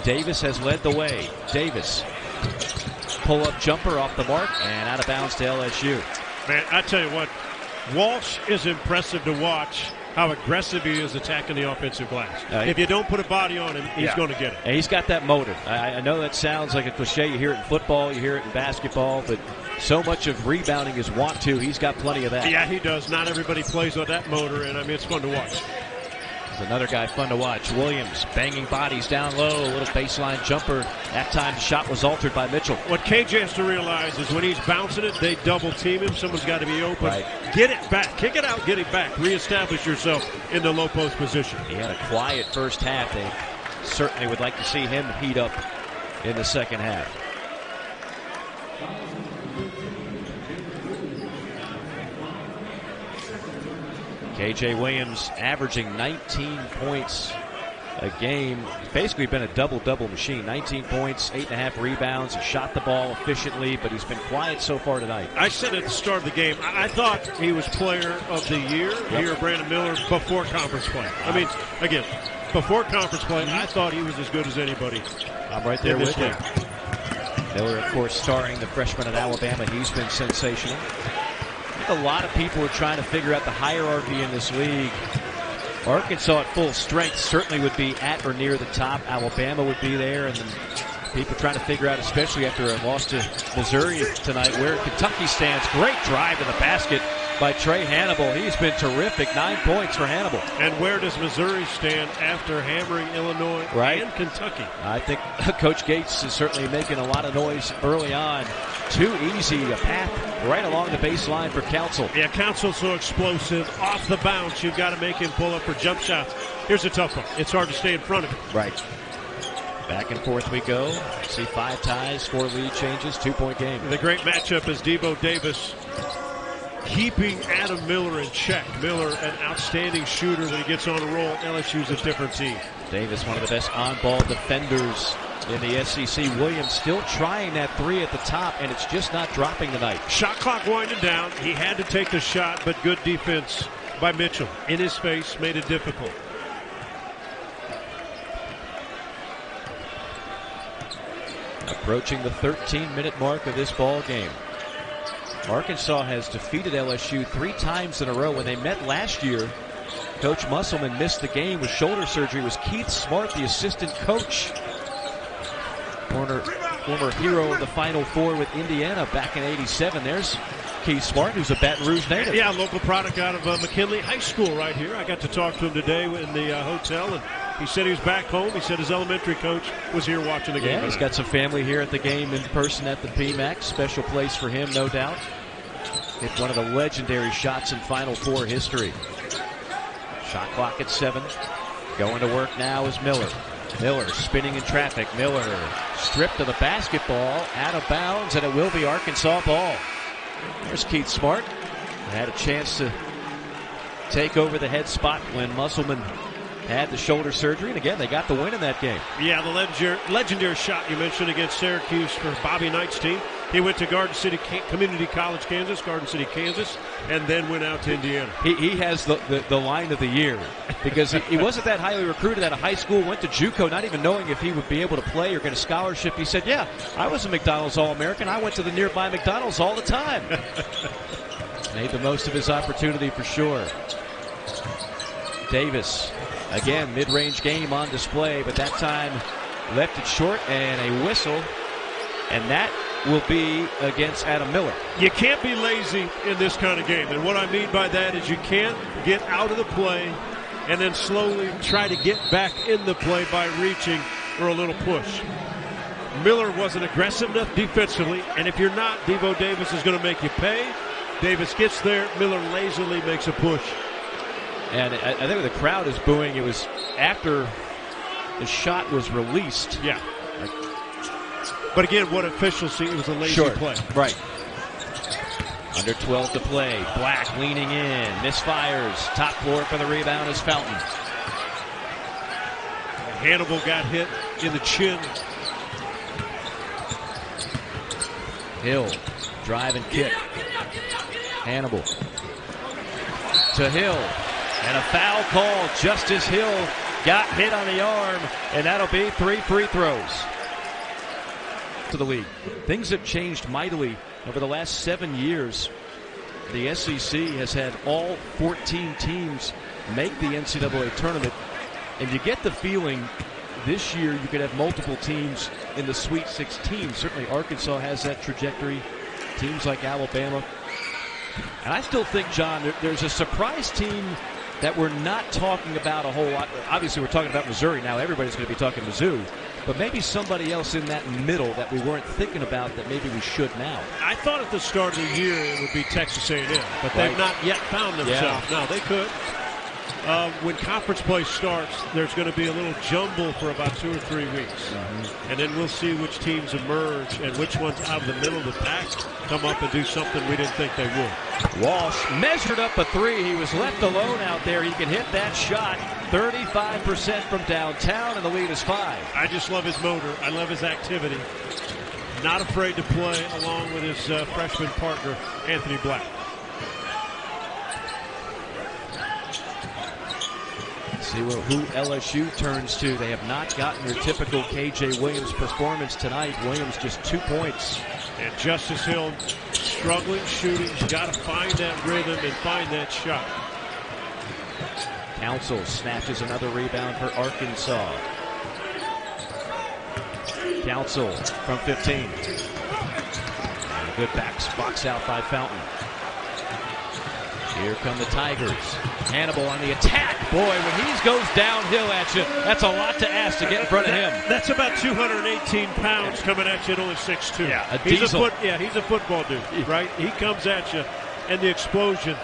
S3: Davis has led the way. Davis. Pull-up jumper off the mark and out of bounds to LSU.
S4: Man, I tell you what, Walsh is impressive to watch how aggressive he is attacking the offensive glass. If you don't put a body on him, he's going to get it.
S3: And he's got that motor. I know that sounds like a cliche. You hear it in football, you hear it in basketball, but so much of rebounding is want to. He's got plenty of that.
S4: Yeah, he does. Not everybody plays on that motor, and I mean, it's fun to watch.
S3: Another guy fun to watch. Williams banging bodies down low. A little baseline jumper. That time the shot was altered by Mitchell.
S4: What KJ has to realize is when he's bouncing it, they double team him. Someone's got to be open.
S3: Right.
S4: Get it back. Kick it out. Get it back. Reestablish yourself in the low post position.
S3: He had a quiet first half. They certainly would like to see him heat up in the second half. KJ Williams averaging 19 points a game. Basically been a double-double machine. 19 points, 8.5 rebounds. He shot the ball efficiently, but he's been quiet so far tonight.
S4: I said at the start of the game, I thought he was player of the year here, Brandon Miller, before conference play. I mean, again, before conference play, I thought he was as good as anybody.
S3: I'm right there with you. Miller, of course, starring the freshman at Alabama. He's been sensational. A lot of people are trying to figure out the hierarchy in this league. Arkansas at full strength certainly would be at or near the top. Alabama would be there, and then people trying to figure out, especially after a loss to Missouri tonight, where Kentucky stands. Great drive to the basket by Trey Hannibal. He's been terrific. 9 points for Hannibal.
S4: And where does Missouri stand after hammering Illinois and Kentucky?
S3: I think Coach Gates is certainly making a lot of noise early on. Too easy a path right along the baseline for Council.
S4: Yeah, Council's so explosive. Off the bounce, you've got to make him pull up for jump shots. Here's a tough one. It's hard to stay in front of him.
S3: Right. Back and forth we go. See 5 ties, 4 lead changes, 2-point game.
S4: The great matchup is Devo Davis keeping Adam Miller in check. Miller, an outstanding shooter when he gets on a roll. LSU's a different team.
S3: Davis, one of the best on-ball defenders in the SEC. Williams still trying that three at the top, and it's just not dropping tonight.
S4: Shot clock winding down. He had to take the shot, but good defense by Mitchell. In his face, made it difficult.
S3: Approaching the 13-minute mark of this ball game. Arkansas has defeated LSU 3 times in a row. When they met last year, Coach Musselman missed the game with shoulder surgery. It was Keith Smart, the assistant coach. Former hero of the Final Four with Indiana back in '87. There's Keith Smart, who's a Baton Rouge native.
S4: Yeah, local product out of McKinley High School right here. I got to talk to him today in the hotel, and he said he was back home. He said his elementary coach was here watching the game.
S3: Yeah, he's got some family here at the game in person at the PMAC. Special place for him, no doubt. Hit one of the legendary shots in Final Four history. Shot clock at 7. Going to work now is Miller. Miller spinning in traffic. Miller stripped of the basketball, out of bounds, and it will be Arkansas ball. There's Keith Smart. Had a chance to take over the head spot when Musselman had the shoulder surgery, and again, they got the win in that game.
S4: Yeah, the legendary shot you mentioned against Syracuse for Bobby Knight's team. He went to Garden City Community College, Kansas, and then went out to Indiana.
S3: He has the line of the year because he wasn't that highly recruited out of high school, went to JUCO not even knowing if he would be able to play or get a scholarship. He said, yeah, I was a McDonald's All-American. I went to the nearby McDonald's all the time. Made the most of his opportunity for sure. Davis, again, mid-range game on display, but that time left it short, and a whistle, and that will be against Adam Miller.
S4: You can't be lazy in this kind of game, and what I mean by that is you can't get out of the play and then slowly try to get back in the play by reaching or a little push. Miller wasn't aggressive enough defensively, and if you're not, Devo Davis is going to make you pay. Davis gets there, Miller lazily makes a push.
S3: And I think the crowd is booing. It was after the shot was released.
S4: Yeah. But again, what officials see, it was a lazy play.
S3: Right. Under 12 to play. Black leaning in. Misfires. Top floor for the rebound is Fountain.
S4: Hannibal got hit in the chin.
S3: Hill. Drive and kick. Hannibal. To Hill. And a foul call just as Hill got hit on the arm. And that'll be 3 free throws. To the league. Things have changed mightily over the last 7 years. The SEC has had all 14 teams make the NCAA tournament, and you get the feeling this year you could have multiple teams in the Sweet 16. Certainly Arkansas has that trajectory. Teams like Alabama. And I still think, John, there's a surprise team that we're not talking about a whole lot. Obviously, we're talking about Missouri now. Everybody's going to be talking Mizzou. But maybe somebody else in that middle that we weren't thinking about that maybe we should now.
S4: I thought at the start of the year it would be Texas A&M, but they've not yet found themselves.
S3: Yeah.
S4: Now, they could. When conference play starts, there's going to be a little jumble for about 2 or 3 weeks. Mm-hmm. And then we'll see which teams emerge and which ones out of the middle of the pack come up and do something we didn't think they would.
S3: Walsh measured up a 3. He was left alone out there. He can hit that shot. 35% from downtown, and the lead is 5.
S4: I just love his motor. I love his activity. Not afraid to play along with his freshman partner, Anthony Black.
S3: See who LSU turns to. They have not gotten their typical KJ Williams performance tonight. Williams just 2 points.
S4: And Justice Hill struggling shooting. He's got to find that rhythm and find that shot.
S3: Council snatches another rebound for Arkansas. Council from 15. And a good box out by Fountain. Here come the Tigers. Hannibal on the attack. Boy, when he goes downhill at you, that's a lot to ask to get in front of him.
S4: That's about 218 pounds coming at you at only 6'2".
S3: Yeah,
S4: he's a football dude, right? He comes at you, and the explosion.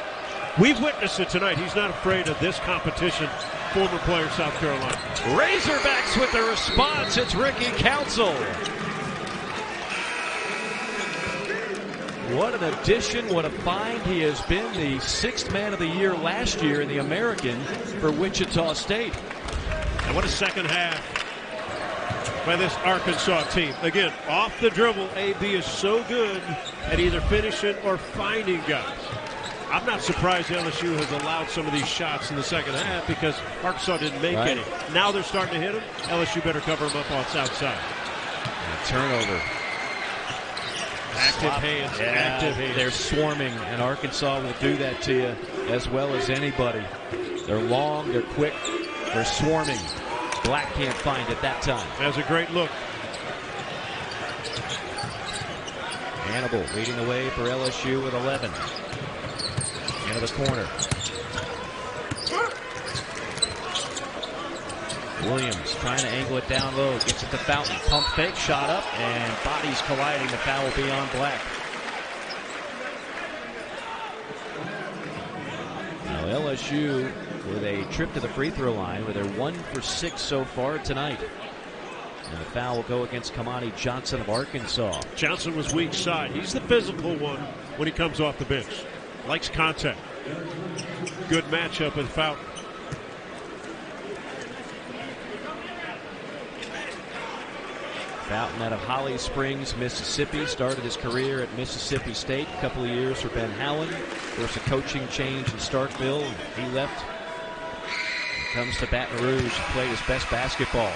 S4: We've witnessed it tonight. He's not afraid of this competition. Former player, South Carolina.
S3: Razorbacks with the response. It's Ricky Council. What an addition, what a find. He has been the 6th man of the year last year in the American for Wichita State.
S4: And what a second half by this Arkansas team. Again, off the dribble, AB is so good at either finishing or finding guys. I'm not surprised LSU has allowed some of these shots in the second half because Arkansas didn't make any. Now they're starting to hit them. LSU better cover them up on the outside.
S3: And turnover.
S4: Active hands.
S3: Yeah,
S4: active hands.
S3: They're swarming, and Arkansas will do that to you as well as anybody. They're long, they're quick, they're swarming. Black can't find it that time.
S4: That's a great look.
S3: Hannibal leading the way for LSU with 11. Into the corner. Williams trying to angle it down low. Gets it to Fountain. Pump fake. Shot up. And bodies colliding. The foul will be on Black. Now LSU with a trip to the free throw line where they're 1 for 6 so far tonight. And the foul will go against Kamani Johnson of Arkansas.
S4: Johnson was weak side. He's the physical one when he comes off the bench. Likes contact. Good matchup with Fountain.
S3: Fountain out of Holly Springs, Mississippi. Started his career at Mississippi State. A couple of years for Ben Howland. Of course, a coaching change in Starkville. He left. Comes to Baton Rouge to play his best basketball.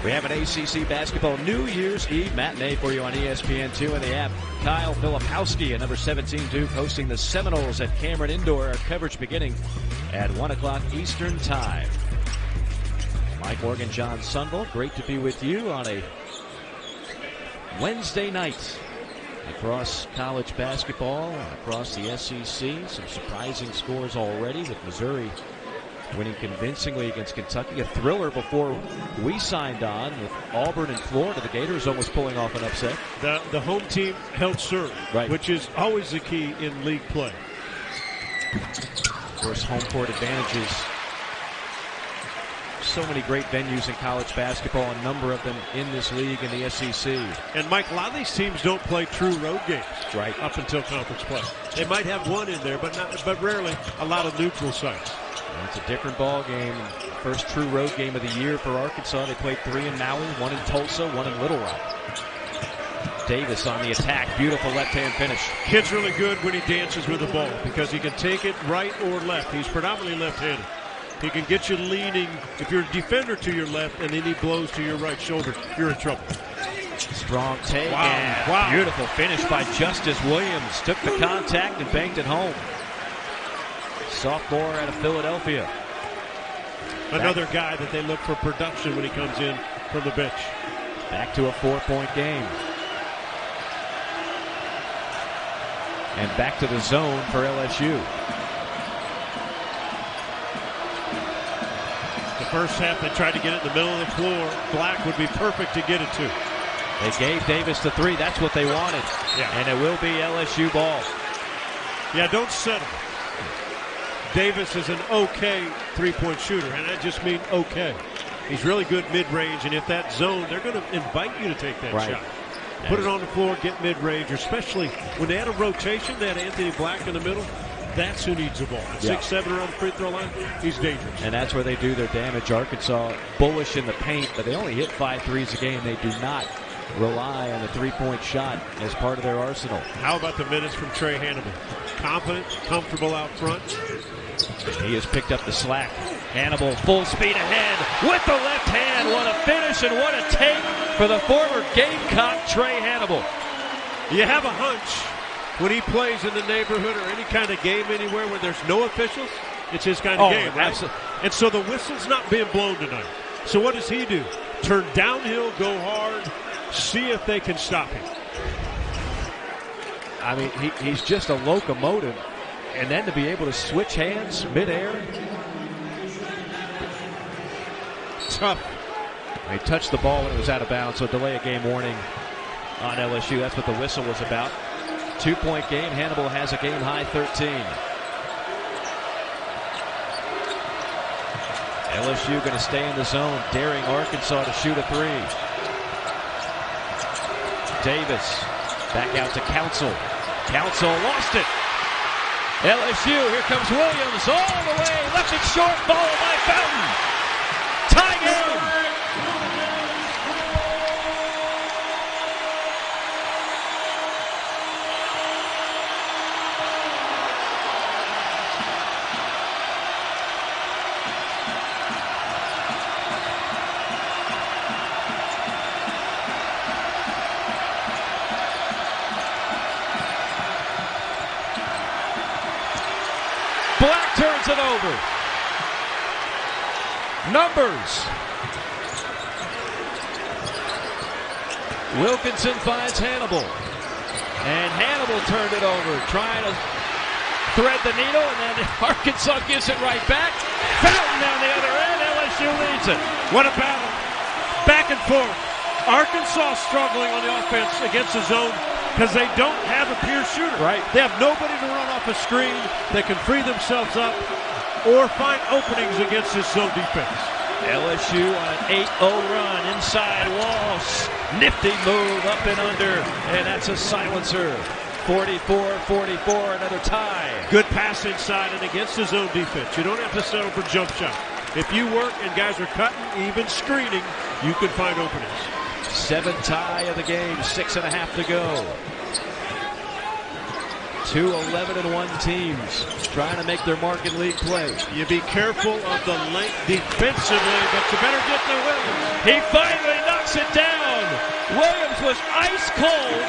S3: We have an ACC basketball New Year's Eve matinee for you on ESPN2 and the app. Kyle Filipowski at number 17 Duke hosting the Seminoles at Cameron Indoor. Our coverage beginning at 1 o'clock Eastern Time. Mike Morgan, John Sunville, great to be with you on a Wednesday night across college basketball, across the SEC. Some surprising scores already with Missouri winning convincingly against Kentucky. A thriller before we signed on with Auburn and Florida. The Gators almost pulling off an upset.
S4: The home team held serve, which is always the key in league play.
S3: Of course, home court advantages. So many great venues in college basketball, a number of them in this league in the SEC.
S4: And Mike, a lot of these teams don't play true road games
S3: up
S4: until conference play. They might have one in there, but rarely a lot of neutral sites.
S3: And it's a different ball game. First true road game of the year for Arkansas. They played 3 in Maui, 1 in Tulsa, 1 in Little Rock. Davis on the attack. Beautiful left-hand finish.
S4: Kid's really good when he dances with the ball because he can take it right or left. He's predominantly left-handed. He can get you leaning. If you're a defender to your left and then he blows to your right shoulder, you're in trouble.
S3: Strong take. Wow. Beautiful finish by Justice Williams. Took the contact and banked it home. Sophomore out of Philadelphia.
S4: Another guy that they look for production when he comes in from the bench.
S3: Back to a 4-point game. And back to the zone for LSU.
S4: The first half they tried to get it in the middle of the floor. Black would be perfect to get it to.
S3: They gave Davis the 3. That's what they wanted.
S4: Yeah.
S3: And it will be LSU ball.
S4: Yeah, don't settle. Davis is an okay three-point shooter, and I just mean okay. He's really good mid-range, and if that zone, they're going to invite you to take that shot. Put it on the floor, get mid-range, especially when they had a rotation, they had Anthony Black in the middle. That's who needs the ball. 6'7" around the free throw line, he's dangerous.
S3: And that's where they do their damage. Arkansas bullish in the paint, but they only hit 5 threes a game. They do not rely on the three-point shot as part of their arsenal.
S4: How about the minutes from Trey Hannibal? Confident, comfortable out front.
S3: He has picked up the slack. Hannibal full speed ahead with the left hand. What a finish and what a take for the former Gamecock Trey Hannibal.
S4: You have a hunch when he plays in the neighborhood or any kind of game anywhere where there's no officials, it's his kind of game, right?
S3: Absolutely.
S4: And so the whistle's not being blown tonight. So what does he do? Turn downhill, go hard, see if they can stop him.
S3: I mean, he's just a locomotive. And then to be able to switch hands midair.
S4: Tough.
S3: He touched the ball when it was out of bounds, so delay a game warning on LSU. That's what the whistle was about. 2-point game. Hannibal has a game-high 13. LSU going to stay in the zone, daring Arkansas to shoot a 3. Davis back out to Council. Council lost it. LSU, here comes Williams all the way, left it short, followed by Fountain. Tie game. Black turns it over. Numbers. Wilkinson finds Hannibal. And Hannibal turned it over, trying to thread the needle, and then Arkansas gives it right back. Fountain down the other end. LSU leads it.
S4: What a battle. Back and forth. Arkansas struggling on the offense against the zone because they don't have a pure shooter.
S3: Right.
S4: They have nobody to run off a screen that can free themselves up or find openings against this zone defense.
S3: LSU on an 8-0 run inside Walsh. Nifty move up and under, and that's a silencer. 44-44, another tie.
S4: Good pass inside and against the zone defense. You don't have to settle for jump shot. If you work and guys are cutting, even screening, you can find openings.
S3: 7th tie of the game, 6.5 to go. Two 11-1 teams trying to make their mark in league play.
S4: You be careful of the length defensively, but you better get to Williams.
S3: He finally knocks it down. Williams was ice cold.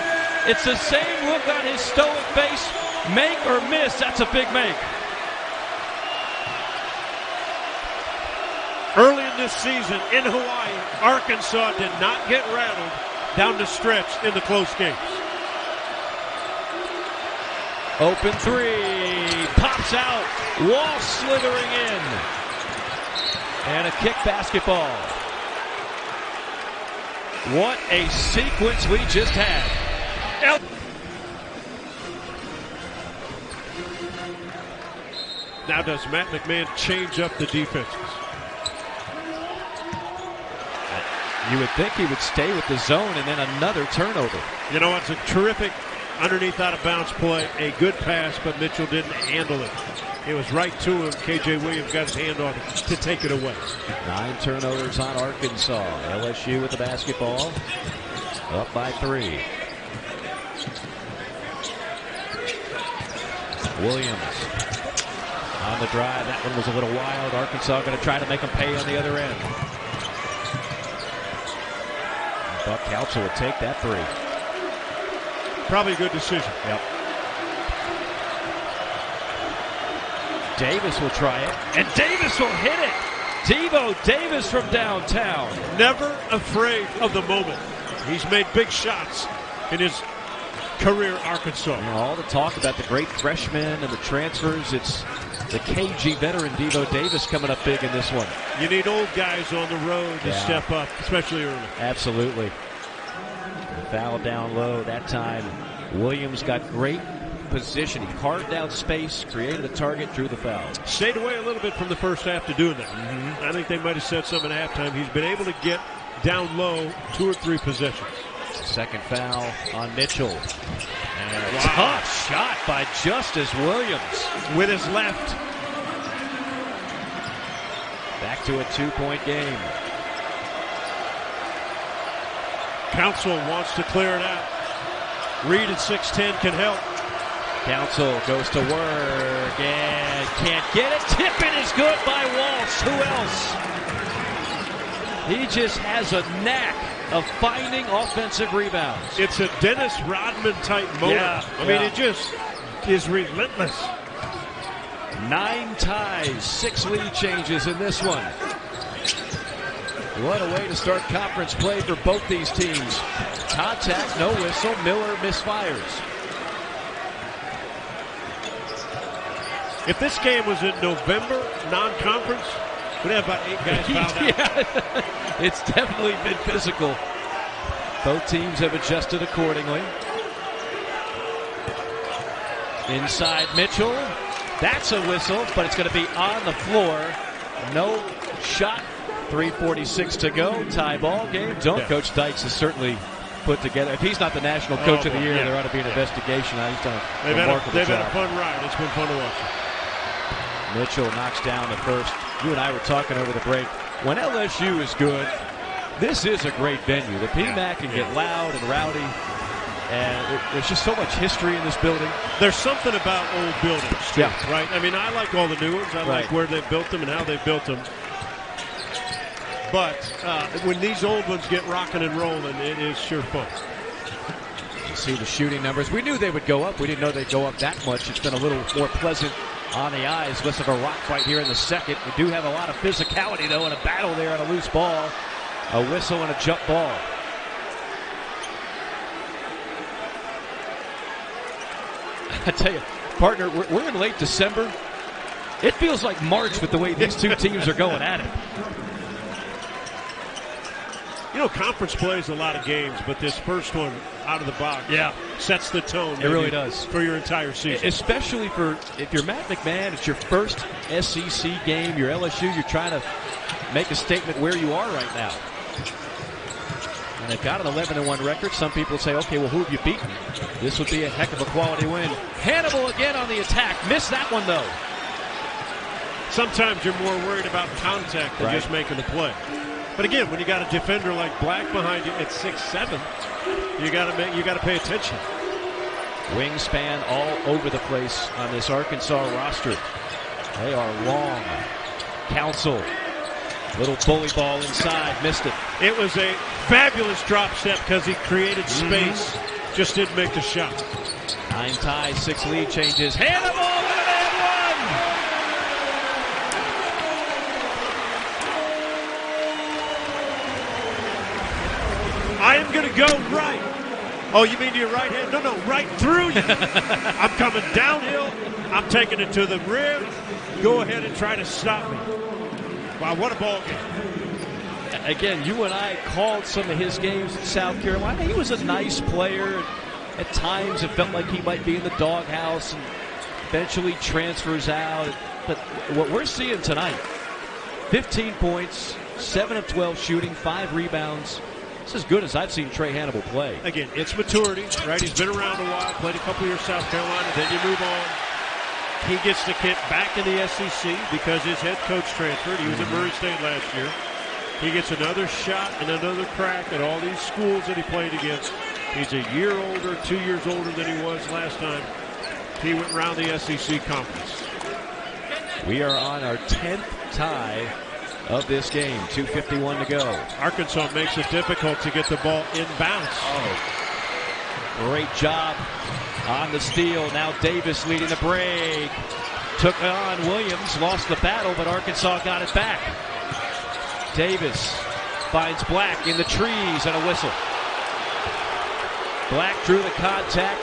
S3: It's the same look on his stoic face. Make or miss, that's a big make.
S4: Early in this season in Hawaii, Arkansas did not get rattled down the stretch in the close games.
S3: Open three, pops out, Walsh slithering in. And a kick basketball. What a sequence we just had.
S4: Now does Matt McMahon change up the defenses?
S3: You would think he would stay with the zone and then another turnover.
S4: You know, it's a terrific underneath out of bounds play. A good pass, but Mitchell didn't handle it. It was right to him. KJ Williams got his hand on it to take it away. 9
S3: turnovers on Arkansas. LSU with the basketball. Up by 3. Williams on the drive. That one was a little wild. Arkansas going to try to make them pay on the other end. Buck Council would take that 3.
S4: Probably a good decision.
S3: Yep. Davis will try it, and Davis will hit it. Devo Davis from downtown.
S4: Never afraid of the moment. He's made big shots in his career at Arkansas.
S3: You know, all the talk about the great freshmen and the transfers, it's the KG veteran Devo Davis coming up big in this one.
S4: You need old guys on the road to step up, especially early.
S3: Absolutely. Foul down low that time. Williams got great position. He carved out space, created a target, drew the foul.
S4: Stayed away a little bit from the first half to do that.
S3: Mm-hmm.
S4: I think they might have said something at halftime. He's been able to get down low 2 or 3 possessions.
S3: Second foul on Mitchell. And a tough shot by Justice Williams.
S4: With his left.
S3: Back to a 2-point game.
S4: Council wants to clear it out. Reed at 6'10" can help.
S3: Council goes to work and can't get it. Tipping is good by Walsh. Who else? He just has a knack of finding offensive rebounds.
S4: It's a Dennis Rodman type motor.
S3: Yeah,
S4: I mean, it just is relentless.
S3: 9 ties, 6 lead changes in this one. What a way to start conference play for both these teams. Contact, no whistle. Miller misfires.
S4: If this game was in November, non-conference, we'd have about 8 guys fouled out.
S3: It's definitely been physical. Both teams have adjusted accordingly. Inside Mitchell. That's a whistle, but it's going to be on the floor. No shot. 3:46 to go. Tie ball game. Coach Dykes is certainly put together. If he's not the National Coach of the Year, there ought to be an investigation. He's done a remarkable
S4: They've
S3: job.
S4: had a fun ride. It's been fun to watch.
S3: Mitchell knocks down the first. You and I were talking over the break. When LSU is good, this is a great venue. The PMAC can get loud and rowdy, and there's just so much history in this building.
S4: There's something about old buildings, too, right? I mean, I like all the new ones. I like where they built them and how they built them. But when these old ones get rocking and rolling, it is sure fun.
S3: You see the shooting numbers. We knew they would go up. We didn't know they'd go up that much. It's been a little more pleasant on the eyes. Less of a rock fight here in the second. We do have a lot of physicality, though, in a battle there on a loose ball. A whistle and a jump ball. I tell you, partner, we're in late December. It feels like March with the way these two teams are going at it.
S4: You know, conference plays a lot of games, but this first one out of the box sets the tone.
S3: It really does.
S4: For your entire season.
S3: Especially if you're Matt McMahon, it's your first SEC game, you're LSU, you're trying to make a statement where you are right now. And they've got an 11-1 record. Some people say, okay, well, who have you beaten? This would be a heck of a quality win. Hannibal again on the attack. Missed that one, though.
S4: Sometimes you're more worried about contact than just making the play. But again, when you got a defender like Black behind you at 6'7", you got to pay attention.
S3: Wingspan all over the place on this Arkansas roster. They are long. Council. Little bully ball inside. Missed it.
S4: It was a fabulous drop step because he created space. Just didn't make the shot.
S3: 9 ties, 6 lead changes. Hannibal with an and one.
S4: I am going to go right. Oh, you mean to your right hand? No, right through you. I'm coming downhill. I'm taking it to the rim. Go ahead and try to stop me. Wow, what a ball game.
S3: Again, you and I called some of his games in South Carolina. He was a nice player. At times it felt like he might be in the doghouse and eventually transfers out. But what we're seeing tonight, 15 points, 7 of 12 shooting, 5 rebounds. It's as good as I've seen Trey Hannibal play.
S4: Again, it's maturity, right? He's been around a while, played a couple years South Carolina, then you move on. He gets to get back in the SEC because his head coach transferred. He was at Murray State last year. He gets another shot and another crack at all these schools that he played against. He's a year older, 2 years older than he was last time he went around the SEC conference.
S3: We are on our 10th tie of this game. 2:51 to go.
S4: Arkansas makes it difficult to get the ball inbounds.
S3: Great job on the steal. Now Davis leading the break. Took on Williams, lost the battle, but Arkansas got it back. Davis finds Black in the trees and a whistle. Black drew the contact,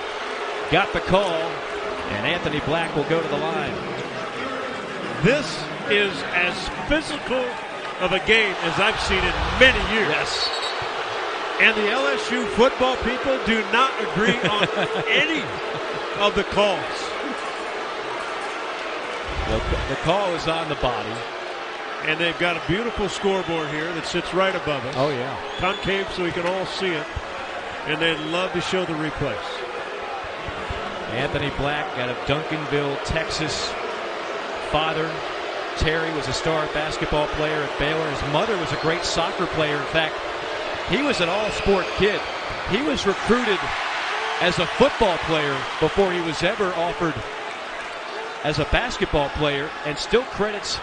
S3: got the call, and Anthony Black will go to the line.
S4: This is as physical of a game as I've seen in many years.
S3: Yes.
S4: And the LSU football people do not agree on any of the calls.
S3: The call is on the body.
S4: And they've got a beautiful scoreboard here that sits right above us.
S3: Oh, yeah.
S4: Concave so we can all see it. And they'd love to show the replays.
S3: Anthony Black out of Duncanville, Texas. Father, Terry, was a star basketball player at Baylor. His mother was a great soccer player. In fact, he was an all-sport kid. He was recruited as a football player before he was ever offered as a basketball player, and still credits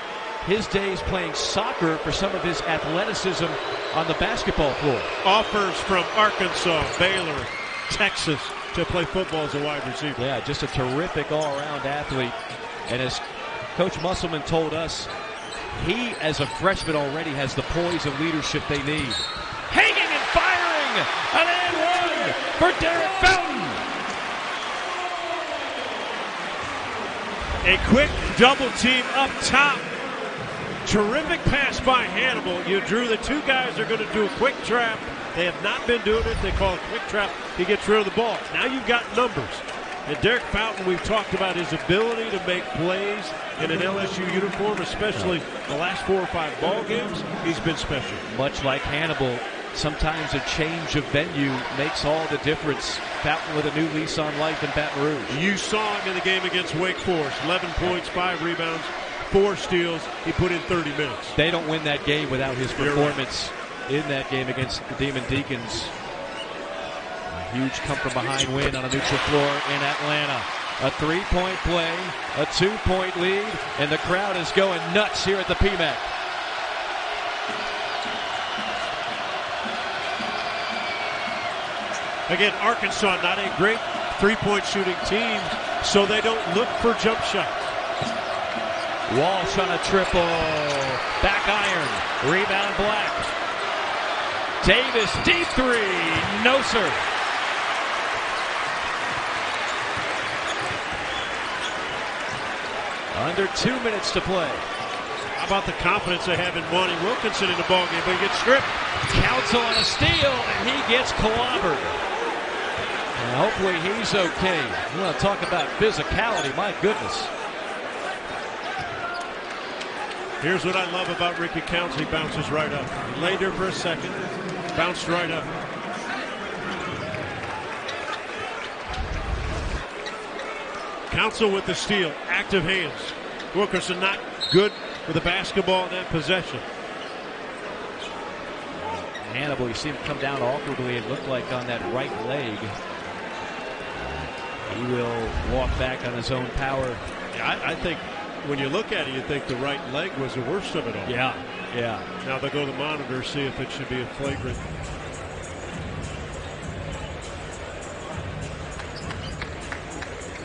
S3: his days playing soccer for some of his athleticism on the basketball floor.
S4: Offers from Arkansas, Baylor, Texas to play football as a wide receiver.
S3: Yeah, just a terrific all-around athlete. And as Coach Musselman told us, he, as a freshman, already has the poise and leadership they need. Hanging and firing! An and one for Derek Fountain!
S4: A quick double team up top. Terrific pass by Hannibal. You drew the two guys are going to do a quick trap. They have not been doing it. They call it quick trap. He gets rid of the ball. Now you've got numbers. And Derek Fountain, we've talked about his ability to make plays in an LSU uniform, especially the last 4 or 5 ball games. He's been special.
S3: Much like Hannibal, sometimes a change of venue makes all the difference. Fountain with a new lease on life in Baton Rouge.
S4: You saw him in the game against Wake Forest. 11 points, 5 rebounds, 4 steals. He put in 30 minutes.
S3: They don't win that game without his performance in that game against the Demon Deacons. A huge come-from-behind win on a neutral floor in Atlanta. A 3-point play, a 2-point lead, and the crowd is going nuts here at the PMAC.
S4: Again, Arkansas not a great three-point shooting team, so they don't look for jump shots.
S3: Walsh on a triple. Back iron. Rebound Black. Davis, deep three. No, sir. Under 2 minutes to play.
S4: How about the confidence they have in wanting Wilkinson in the ballgame, but he gets stripped.
S3: Council on a steal, and he gets clobbered. And hopefully he's okay. You want to talk about physicality, my goodness.
S4: Here's what I love about Ricky Council. He bounces right up. He laid there for a second, bounced right up. Council with the steal, active hands. Wilkerson not good with the basketball in that possession.
S3: Hannibal, you see him come down awkwardly, it looked like on that right leg. He will walk back on his own power.
S4: Yeah, I think when you look at it, you think the right leg was the worst of it all.
S3: Yeah, yeah.
S4: Now they'll go to the monitor, see if it should be a flagrant.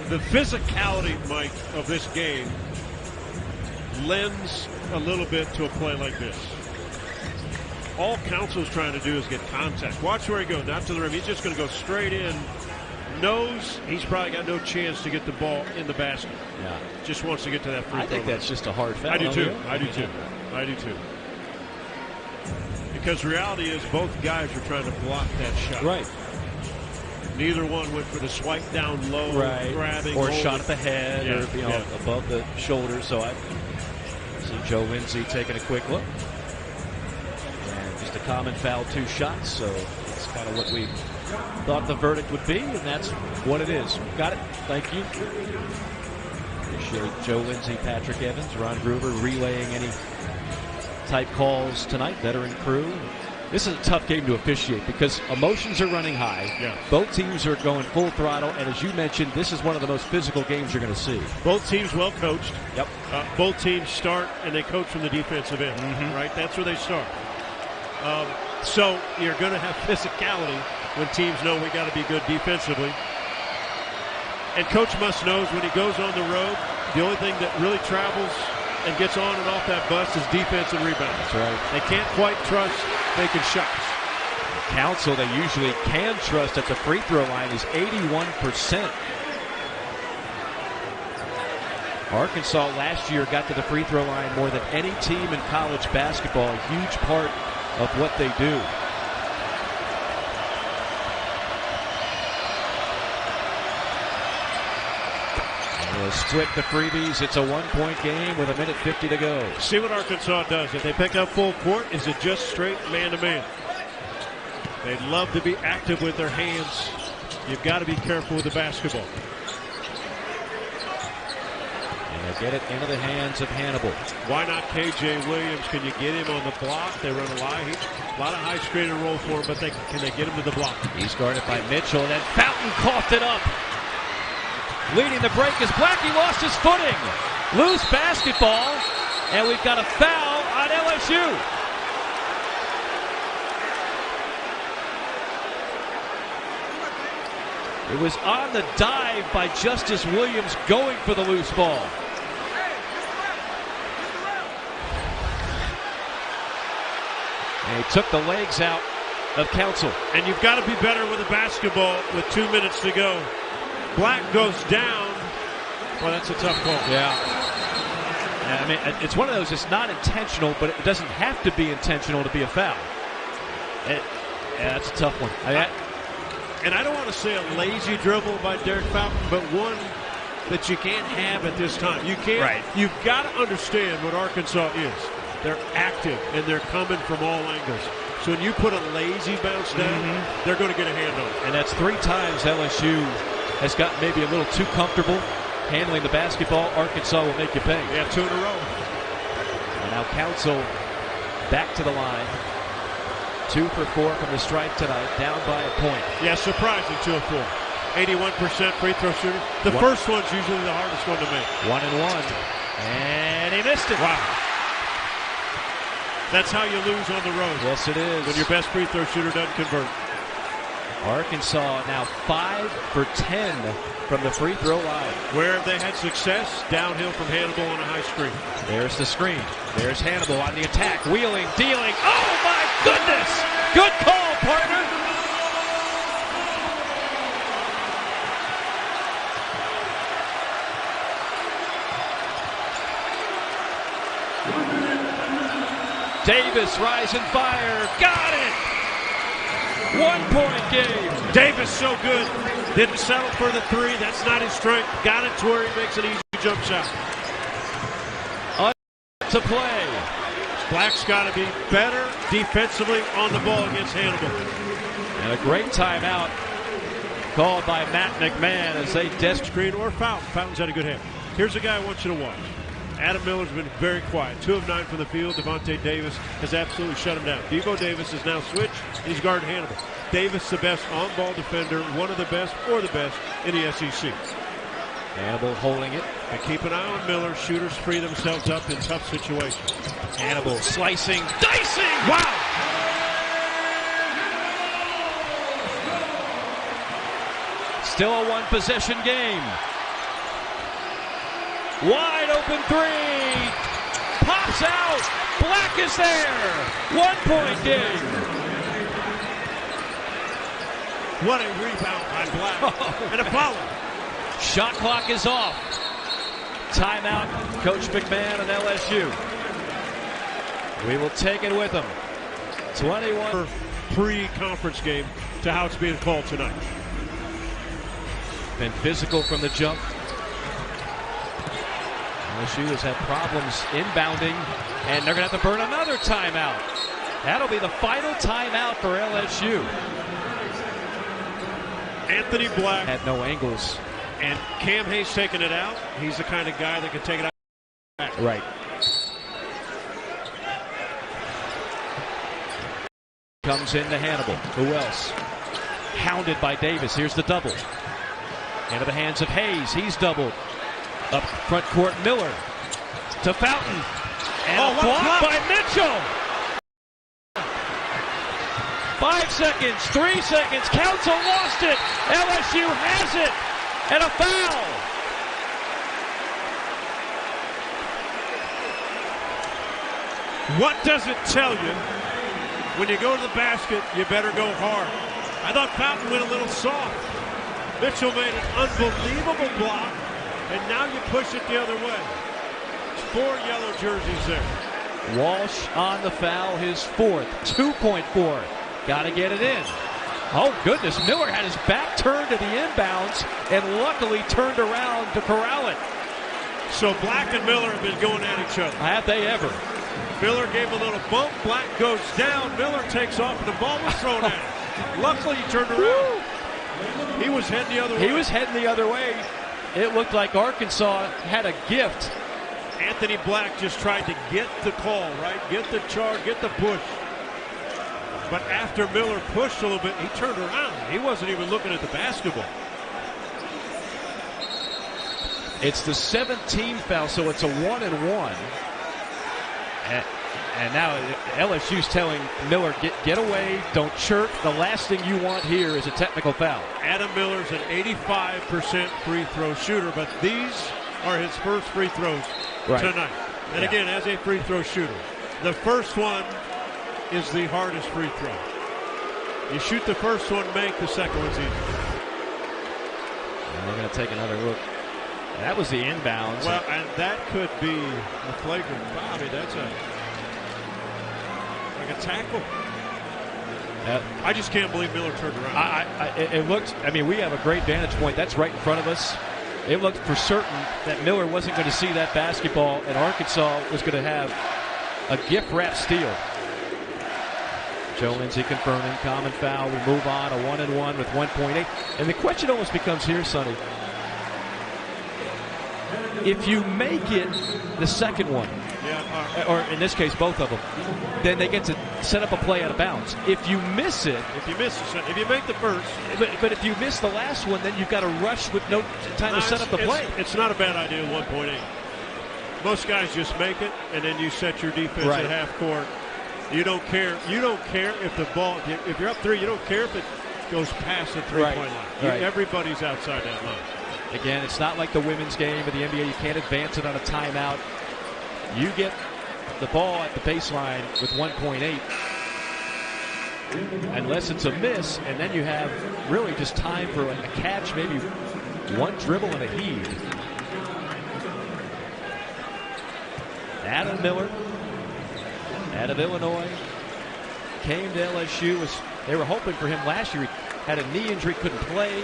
S4: The physicality, Mike, of this game lends a little bit to a play like this. All Council's trying to do is get contact. Watch where he goes, not to the rim. He's just going to go straight in. Knows he's probably got no chance to get the ball in the basket.
S3: Yeah.
S4: Just wants to get to that free throw.
S3: I think that's just a hard foul.
S4: I do too. I do too. I do too. Because reality is both guys are trying to block that shot.
S3: Right.
S4: Neither one went for the swipe down low, grabbing,
S3: or
S4: holding.
S3: shot at the head, or above the shoulder. So I see Joe Lindsay taking a quick look. And just a common foul, 2 shots. So it's kind of what we thought the verdict would be, and that's what it is. Got it. Thank you. Appreciate Joe Lindsay, Patrick Evans, Ron Gruber relaying any type calls tonight. Veteran crew. This is a tough game to officiate because emotions are running high.
S4: Yeah.
S3: Both teams are going full throttle, and as you mentioned, this is one of the most physical games you're going to see.
S4: Both teams well coached.
S3: Yep.
S4: Both teams start and they coach from the defensive end. Right? That's where they start. So you're going to have physicality when teams know we got to be good defensively. And Coach Muss knows when he goes on the road, the only thing that really travels and gets on and off that bus is defense and rebound.
S3: That's right.
S4: They can't quite trust making shots.
S3: Council they usually can trust at the free throw line is 81%. Arkansas last year got to the free throw line more than any team in college basketball, a huge part of what they do. They'll split the freebies. It's a 1-point game with 1:50 to go.
S4: See what Arkansas does. If they pick up full court, is it just straight man-to-man? They'd love to be active with their hands. You've got to be careful with the basketball.
S3: And they get it into the hands of Hannibal.
S4: Why not KJ Williams? Can you get him on the block? They run a lot of high screen and roll for him, but can they get him to the block?
S3: He's guarded by Mitchell, and then Fountain coughed it up. Leading the break is Black. He lost his footing. Loose basketball, and we've got a foul on LSU. It was on the dive by Justice Williams going for the loose ball. And he took the legs out of Council.
S4: And you've got to be better with a basketball with 2 minutes to go. Black goes down. Well, that's a tough call.
S3: Yeah. I mean, it's one of those, it's not intentional, but it doesn't have to be intentional to be a foul. Yeah, that's a tough one.
S4: And I don't want to say a lazy dribble by Derek Fountain, but one that you can't have at this time. You can't.
S3: Right.
S4: You've got to understand what Arkansas is. they're active, and they're coming from all angles. So when you put a lazy bounce down, they're going to get a hand on it.
S3: And that's 3 times LSU has gotten maybe a little too comfortable handling the basketball. Arkansas will make you pay.
S4: Yeah, 2 in a row.
S3: And now Council back to the line. 2 for 4 from the stripe tonight, down by a point.
S4: Yeah, surprising, 2 of 4. 81% free throw shooter. The first one's usually the hardest one to make.
S3: 1 and 1. And he missed it.
S4: Wow. That's how you lose on the road.
S3: Yes, it is.
S4: When your best free throw shooter doesn't convert.
S3: Arkansas now 5 for 10 from the free throw line.
S4: Where have they had success? Downhill from Hannibal on a high screen.
S3: There's the screen. There's Hannibal on the attack. Wheeling, dealing. Oh, my goodness! Good call, partner. Davis, rising fire. Got it! 1-point game.
S4: Davis so good. Didn't settle for the 3. That's not his strength. Got it to where he makes an easy jump shot.
S3: To play.
S4: Black's got to be better defensively on the ball against Hannibal.
S3: And a great timeout called by Matt McMahon as they
S4: screen or foul. Fountain's had a good hand. Here's a guy I want you to watch. Adam Miller's been very quiet. 2 of 9 from the field. Devontae Davis has absolutely shut him down. Devo Davis is now switched. He's guarding Hannibal. Davis, the best on-ball defender, one of the best or the best in the SEC.
S3: Hannibal holding it.
S4: And keep an eye on Miller. Shooters free themselves up in tough situations.
S3: Hannibal slicing, dicing.
S4: Wow!
S3: Still a 1-possession game. Wide open 3. Pops out. Black is there. 1-point game.
S4: What a rebound by Black. And a foul.
S3: Shot clock is off. Timeout, Coach McMahon and LSU. We will take it with him. 21.
S4: Pre-conference game to how it's being called tonight.
S3: Been physical from the jump. LSU has had problems inbounding, and they're going to have to burn another timeout. That'll be the final timeout for LSU.
S4: Anthony Black
S3: had no angles.
S4: And Cam Hayes taking it out. He's the kind of guy that can take it out.
S3: Right. Comes into Hannibal. Who else? Hounded by Davis. Here's the double. Into the hands of Hayes. He's doubled. Up front court, Miller. To Fountain. And a block by Mitchell. 5 seconds. 3 seconds. Council lost it. LSU has it. And a foul.
S4: What does it tell you? When you go to the basket, you better go hard. I thought Fountain went a little soft. Mitchell made an unbelievable block, and now you push it the other way. 4 yellow jerseys there.
S3: Walsh on the foul, his 4th. 2.4. Got to get it in. Oh, goodness. Miller had his back turned to the inbounds and luckily turned around to corral it.
S4: So Black and Miller have been going at each other.
S3: Have they ever?
S4: Miller gave a little bump. Black goes down. Miller takes off, and the ball was thrown at him. Luckily, he turned around. He was heading the other way.
S3: He was heading the other way. It looked like Arkansas had a gift.
S4: Anthony Black just tried to get the call, right? Get the charge, get the push. But after Miller pushed a little bit, he turned around. He wasn't even looking at the basketball.
S3: It's the 17th foul, so it's a 1-and-1. And now LSU's telling Miller, get away, don't chirp. The last thing you want here is a technical foul.
S4: Adam Miller's an 85% free throw shooter, but these are his first free throws tonight. And again, as a free throw shooter, the first one is the hardest free throw. You shoot the first one, make the second one's easy.
S3: And they're going to take another look. That was the inbounds.
S4: Well, and that could be a flagrant foul. I mean, that's like a tackle. I just can't believe Miller turned around.
S3: It looked, I mean, we have a great vantage point. That's right in front of us. It looked for certain that Miller wasn't going to see that basketball, and Arkansas was going to have a gift wrap steal. Joe Lindsay confirming common foul. We move on, a 1-and-1 with 1.8. And the question almost becomes here, Sonny. If you make it the second one, or in this case both of them, then they get to set up a play out of bounds. If you miss it,
S4: if you make the first,
S3: but if you miss the last one, then you've got to rush with no time to set up the play.
S4: It's not a bad idea. 1.8. Most guys just make it, and then you set your defense at half court. You don't care. You don't care if the ball. If you're up 3, you don't care if it goes past the 3-point line. Everybody's outside that line.
S3: Again, it's not like the women's game of the NBA. You can't advance it on a timeout. You get the ball at the baseline with 1.8, unless it's a miss, and then you have really just time for a catch, maybe one dribble and a heave. Adam Miller, out of Illinois, came to LSU. They were hoping for him last year. He had a knee injury, couldn't play.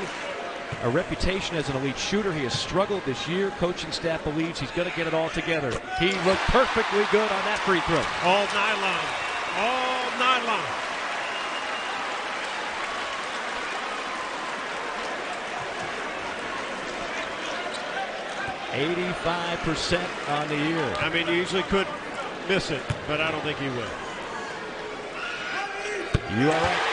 S3: A reputation as an elite shooter. He has struggled this year. Coaching staff believes he's going to get it all together. He looked perfectly good on that free throw.
S4: All nylon. All nylon.
S3: .85% on the year.
S4: I mean, you usually could miss it, but I don't think he will.
S3: You are right.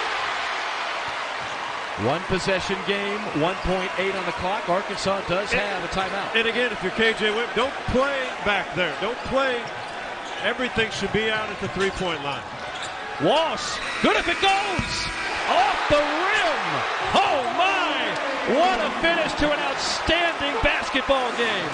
S3: One possession game, 1.8 on the clock. Arkansas does have a timeout.
S4: And again, if you're KJ Whip, don't play back there. Don't play. Everything should be out at the 3-point line.
S3: Walsh, good if it goes. Off the rim. Oh, my. What a finish to an outstanding basketball game.